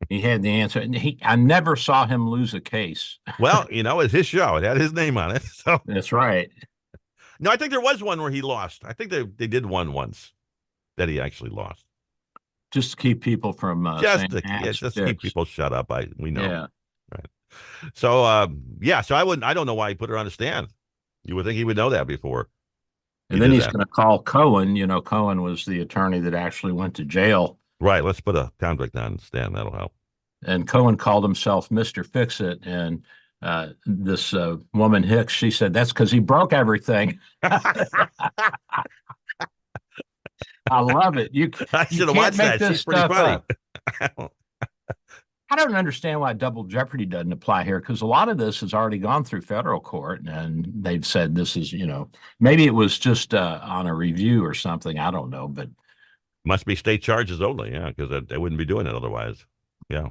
L: had the answer. And I never saw him lose a case.
M: Well, it's his show. It had his name on it. So
L: that's right.
M: No, I think there was one where he lost. I think they did one once that he actually lost.
L: Just to keep people from
M: just to keep people shut up. We know.
L: Yeah.
M: Right. So so I don't know why he put her on the stand. You would think he would know that before.
L: And then he's going to call Cohen. Cohen was the attorney that actually went to jail.
M: Right. Let's put a convict on the stand. That'll help.
L: And Cohen called himself Mr. Fix-It. And this woman Hicks, she said, that's because he broke everything. I love it.
M: I should have watched that. She's pretty funny.
L: I don't understand why double jeopardy doesn't apply here, because a lot of this has already gone through federal court and they've said this is, maybe it was just on a review or something. I don't know, but
M: must be state charges only. Yeah, because they wouldn't be doing it otherwise. Yeah.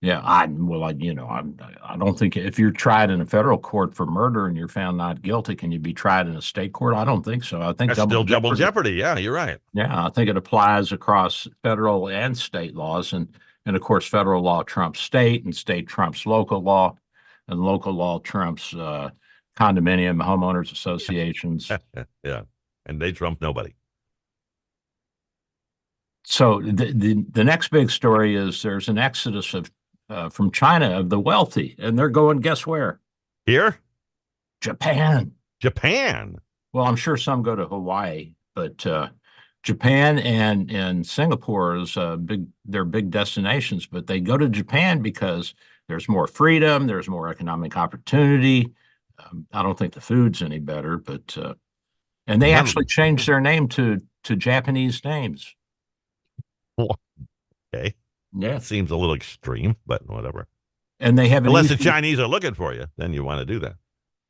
L: Yeah, I don't think if you're tried in a federal court for murder and you're found not guilty, can you be tried in a state court? I don't think so. I think
M: that's still double jeopardy. Yeah, you're right.
L: Yeah, I think it applies across federal and state laws, and of course, federal law trumps state, and state trumps local law, and local law trumps condominium homeowners associations.
M: Yeah, and they trump nobody.
L: So the next big story is there's an exodus of from China of the wealthy, and they're going, guess where?
M: Here?
L: Japan.
M: Japan.
L: Well, I'm sure some go to Hawaii, but Japan and Singapore is they're big destinations, but they go to Japan because there's more freedom, there's more economic opportunity. I don't think the food's any better, but and they actually changed their name to Japanese names.
M: Okay.
L: Yeah.
M: Seems a little extreme, but whatever.
L: And they have
M: unless the Chinese are looking for you, then you want to do that.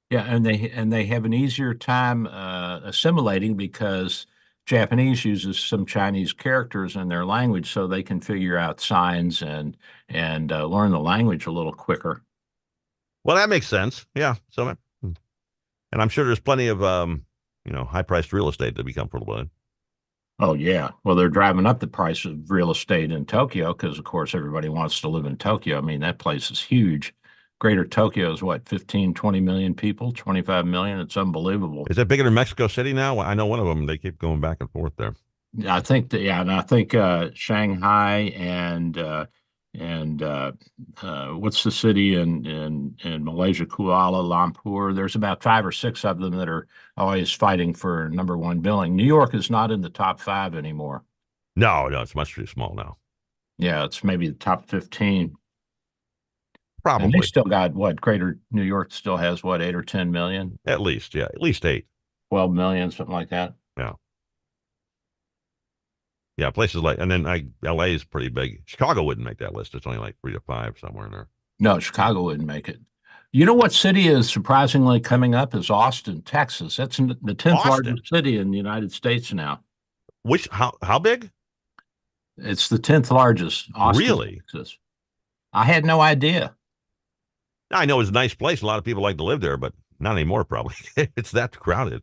L: Yeah, and they have an easier time assimilating because Japanese uses some Chinese characters in their language, so they can figure out signs and learn the language a little quicker.
M: Well, that makes sense. Yeah. So, and I'm sure there's plenty of high-priced real estate to be comfortable in.
L: Oh, yeah. Well, they're driving up the price of real estate in Tokyo because, of course, everybody wants to live in Tokyo. I mean, that place is huge. Greater Tokyo is what, 15, 20 million people, 25 million? It's unbelievable.
M: Is that bigger than Mexico City now? I know one of them, they keep going back and forth there.
L: I think and I think Shanghai and what's the city in Malaysia, Kuala Lumpur? There's about 5 or 6 of them that are always fighting for #1 billing. New York is not in the top 5 anymore.
M: No, it's much too small now.
L: Yeah, it's maybe the top 15.
M: Probably.
L: And they still got Greater New York still has 8 or 10 million?
M: At least, yeah, at least 8.
L: 12 million, something like that.
M: Yeah. Yeah, places like, and then LA is pretty big. Chicago wouldn't make that list. It's only like 3 to 5 somewhere in there.
L: No, Chicago wouldn't make it. You know what city is surprisingly coming up is Austin, Texas. That's the 10th largest city in the United States now.
M: How big?
L: It's the 10th largest. Austin,
M: really?
L: Texas. I had no idea.
M: I know it's a nice place. A lot of people like to live there, but not anymore probably. It's that crowded.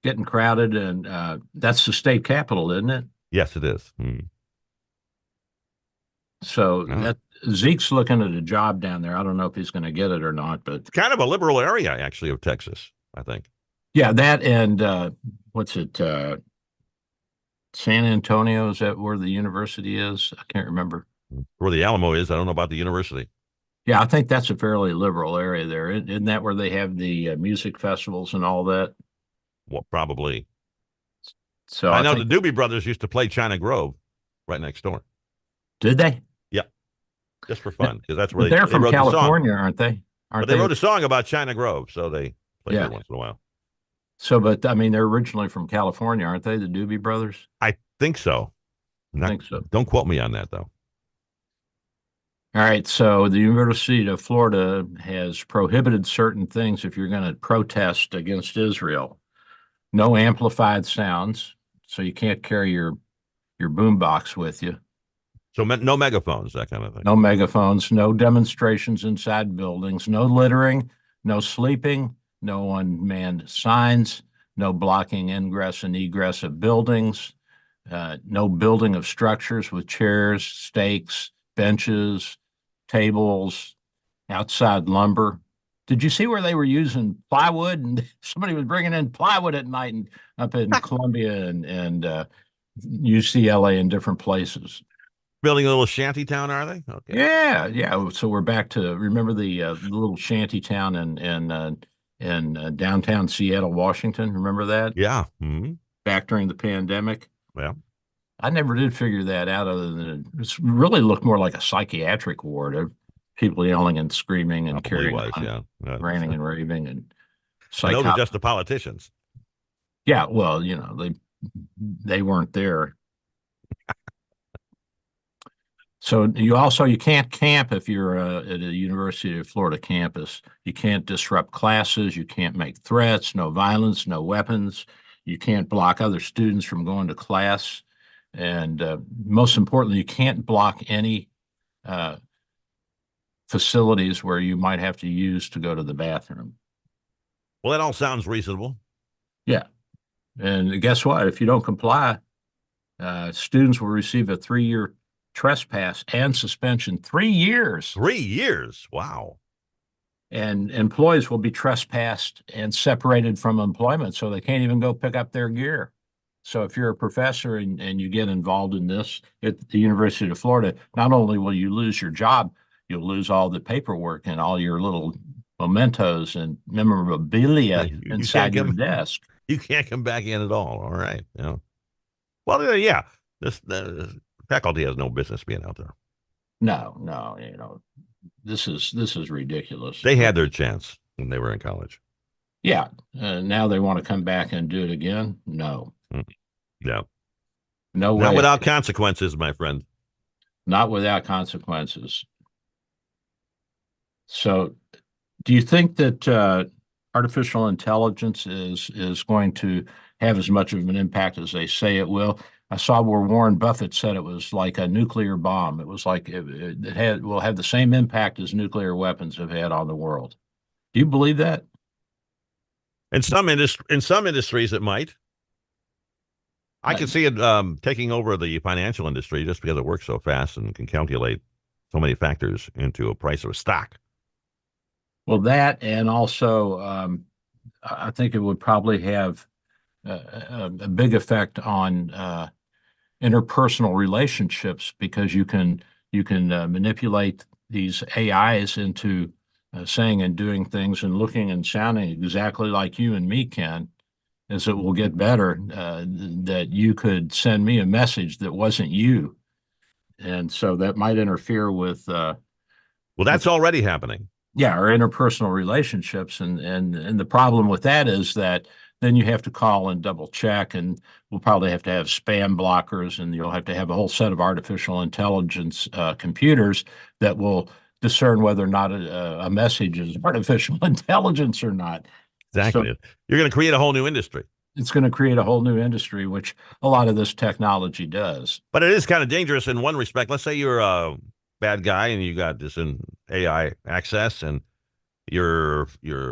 L: Getting crowded, and that's the state capital, isn't it?
M: Yes, it is.
L: So Zeke's looking at a job down there. I don't know if he's going to get it or not, but
M: it's kind of a liberal area, actually, of Texas, I think.
L: Yeah, that and what's it? San Antonio, is that where the university is? I can't remember.
M: Where the Alamo is, I don't know about the university.
L: Yeah, I think that's a fairly liberal area there. Isn't that where they have the music festivals and all that?
M: Well, probably.
L: So
M: I know the Doobie Brothers used to play China Grove right next door.
L: Did they?
M: Yeah, just for fun, because that's where
L: they're from California, aren't they?
M: But they wrote a song about China Grove, so they played it once in a while.
L: So, but I mean, they're originally from California, aren't they? The Doobie Brothers?
M: I think so.
L: I think so.
M: Don't quote me on that, though.
L: All right. So the University of Florida has prohibited certain things if you're going to protest against Israel. No amplified sounds. So you can't carry your boombox with you.
M: So no megaphones, that kind of thing.
L: No megaphones, no demonstrations inside buildings, no littering, no sleeping, no unmanned signs, no blocking ingress and egress of buildings, no building of structures with chairs, stakes, benches, tables, outside lumber. Did you see where they were using plywood and somebody was bringing in plywood at night and up in Columbia and UCLA and different places?
M: Building a little shanty town, are they? Okay.
L: Yeah. So we're back to remember the little shanty town in downtown Seattle, Washington. Remember that?
M: Yeah. Mm-hmm.
L: Back during the pandemic.
M: Yeah.
L: I never did figure that out. Other than it really looked more like a psychiatric ward of people yelling and screaming and carrying on, ranting and raving and
M: those are just the politicians.
L: Yeah. Well, they weren't there. So you can't camp if you're at a University of Florida campus. You can't disrupt classes. You can't make threats. No violence. No weapons. You can't block other students from going to class. And most importantly, you can't block any facilities where you might have to use to go to the bathroom.
M: Well, that all sounds reasonable.
L: Yeah. And guess what? If you don't comply, students will receive a 3-year trespass and suspension. 3 years.
M: 3 years. Wow.
L: And employees will be trespassed and separated from employment, so they can't even go pick up their gear. So if you're a professor and you get involved in this at the University of Florida, not only will you lose your job, you'll lose all the paperwork and all your little mementos and memorabilia inside your desk.
M: You can't come back in at all. All right. Yeah. Well, yeah. The faculty has no business being out there.
L: No. This is ridiculous.
M: They had their chance when they were in college.
L: Yeah. Now they want to come back and do it again? No.
M: Yeah.
L: No way.
M: Not without consequences, my friend.
L: Not without consequences. So, do you think that artificial intelligence is going to have as much of an impact as they say it will? I saw where Warren Buffett said it was like a nuclear bomb. It was like it will have the same impact as nuclear weapons have had on the world. Do you believe that?
M: In some industries, it might. I can see it taking over the financial industry just because it works so fast and can calculate so many factors into a price of a stock.
L: Well, that and also I think it would probably have a big effect on interpersonal relationships because you can manipulate these AIs into saying and doing things and looking and sounding exactly like you and me can. As it will get better, that you could send me a message that wasn't you, and so that might interfere with.
M: Well, that's already happening.
L: Yeah, our interpersonal relationships, and the problem with that is that then you have to call and double check, and we'll probably have to have spam blockers, and you'll have to have a whole set of artificial intelligence computers that will discern whether or not a message is artificial intelligence or not.
M: Exactly. So, you're going to create a whole new industry.
L: It's going to create a whole new industry, which a lot of this technology does.
M: But it is kind of dangerous in one respect. Let's say you're a bad guy and you got this in AI access and you're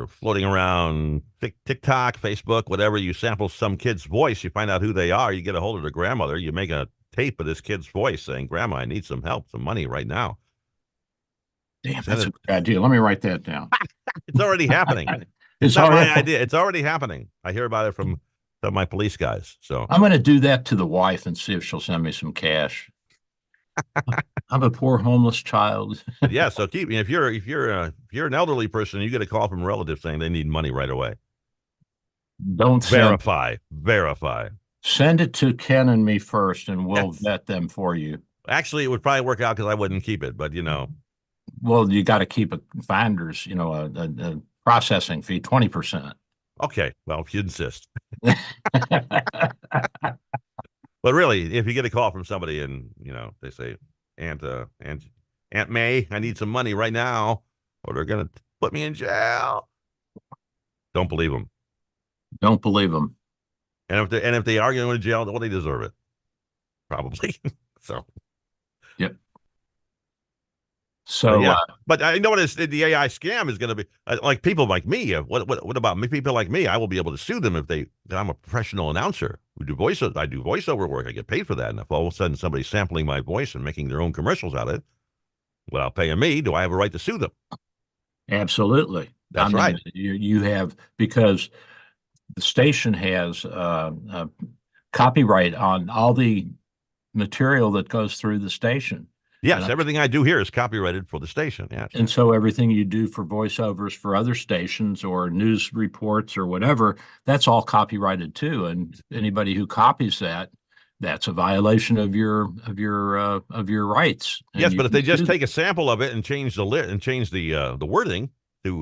M: floating around TikTok, Facebook, whatever. You sample some kid's voice. You find out who they are. You get a hold of their grandmother. You make a tape of this kid's voice saying, "Grandma, I need some help, some money right now."
L: Damn, that's a good idea. Let me write that down.
M: It's already happening. It's not my idea. It's already happening. I hear about it from my police guys. So
L: I'm going to do that to the wife and see if she'll send me some cash. I'm a poor homeless child.
M: Yeah. So if you're an elderly person, you get a call from a relative saying they need money right away.
L: Don't
M: verify.
L: Send it to Ken and me first, and we'll vet them for you.
M: Actually, it would probably work out because I wouldn't keep it, but
L: Well, you got to keep a finder's, a processing fee, 20%.
M: Okay, well, if you insist. But really, if you get a call from somebody and, they say, Aunt May, I need some money right now, or they're going to put me in jail. Don't believe them.
L: Don't believe them.
M: And if they are going to jail, well, they deserve it. Probably. So.
L: Yep. So,
M: yeah, but I know what the AI scam is going to be. Like people like me. What about me? People like me? I will be able to sue them if I'm a professional announcer. I do voiceover work. I get paid for that. And if all of a sudden somebody's sampling my voice and making their own commercials out of it, without paying me, do I have a right to sue them?
L: Absolutely.
M: That's right.
L: You have, because the station has copyright on all the material that goes through the station.
M: Yes, everything I do here is copyrighted for the station. Yes.
L: And so everything you do for voiceovers for other stations or news reports or whatever, that's all copyrighted too. And anybody who copies that, that's a violation of your rights. And
M: yes, but if they just take a sample of it and change the wording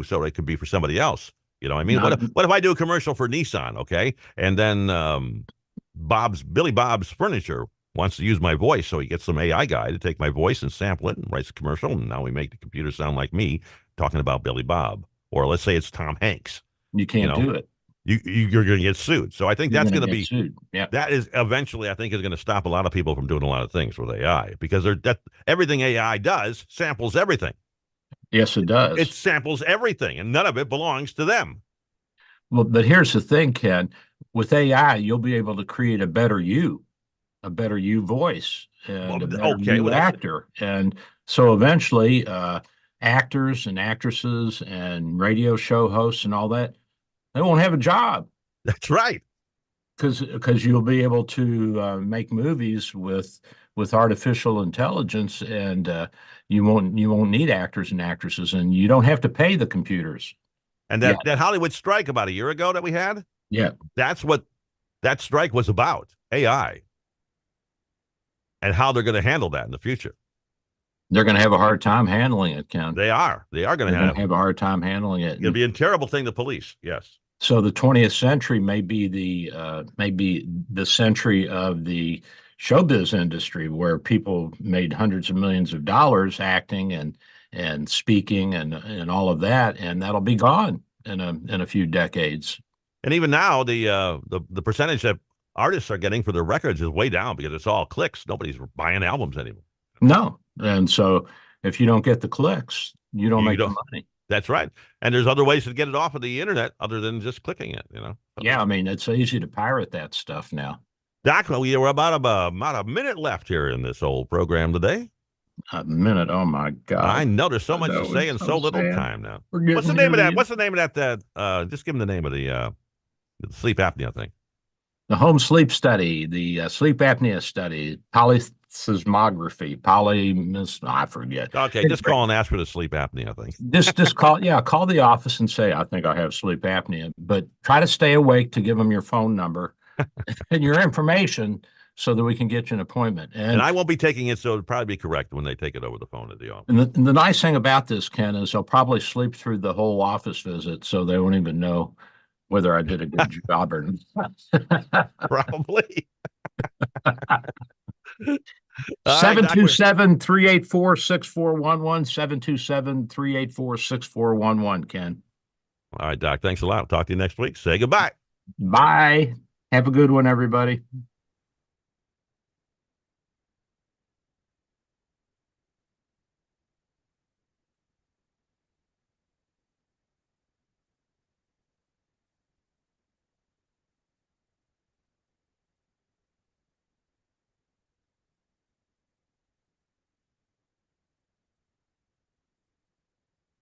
M: so it could be for somebody else, you know what I mean? What if I do a commercial for Nissan, okay? And then Billy Bob's Furniture wants to use my voice, so he gets some AI guy to take my voice and sample it and writes a commercial, and now we make the computer sound like me talking about Billy Bob. Or let's say it's Tom Hanks.
L: You can't do it.
M: You're going to get sued. So I think that's going to be
L: sued. Yeah.
M: That is eventually, I think, is going to stop a lot of people from doing a lot of things with AI, because everything AI does samples everything.
L: Yes, it does.
M: It samples everything, and none of it belongs to them.
L: Well, but here's the thing, Ken. With AI, you'll be able to create a better you voice and a better you actor. And so eventually, actors and actresses and radio show hosts and all that, they won't have a job.
M: That's right.
L: Because you'll be able to make movies with artificial intelligence, and you won't need actors and actresses, and you don't have to pay the computers.
M: And that Hollywood strike about a year ago that we had,
L: yeah,
M: that's what that strike was about, AI, and how they're going to handle that in the future.
L: They're going to have a hard time handling it, Ken.
M: They are. They are going to
L: have a hard time handling it.
M: It'll be a terrible thing to police. Yes.
L: So the 20th century may be the century of the showbiz industry, where people made hundreds of millions of dollars acting and speaking and all of that, and that'll be gone in a few decades.
M: And even now, the percentage that artists are getting for their records is way down, because it's all clicks. Nobody's buying albums anymore.
L: No. And so if you don't get the clicks, you don't make the money.
M: That's right. And there's other ways to get it off of the internet other than just clicking it,
L: Yeah, I mean, it's easy to pirate that stuff now.
M: Doc, we're about a minute left here in this old program today.
L: A minute? Oh my God!
M: I know there's so much to say and so little time now. What's the name of that? What's the name of that? Just give them the name of the sleep apnea thing.
L: The home sleep study, the sleep apnea study, polysomnography, I forget.
M: Okay, just call and ask for the sleep apnea thing.
L: Just call the office and say, I think I have sleep apnea, but try to stay awake to give them your phone number and your information so that we can get you an appointment.
M: And I won't be taking it, so it'll probably be correct when they take it over the phone at the office.
L: And the nice thing about this, Ken, is they'll probably sleep through the whole office visit, so they won't even know whether I did a good job or not.
M: Probably.
L: 727-384-6411, 727-384-6411, Ken.
M: All right, Doc. Thanks a lot. Talk to you next week. Say goodbye.
L: Bye. Have a good one, everybody.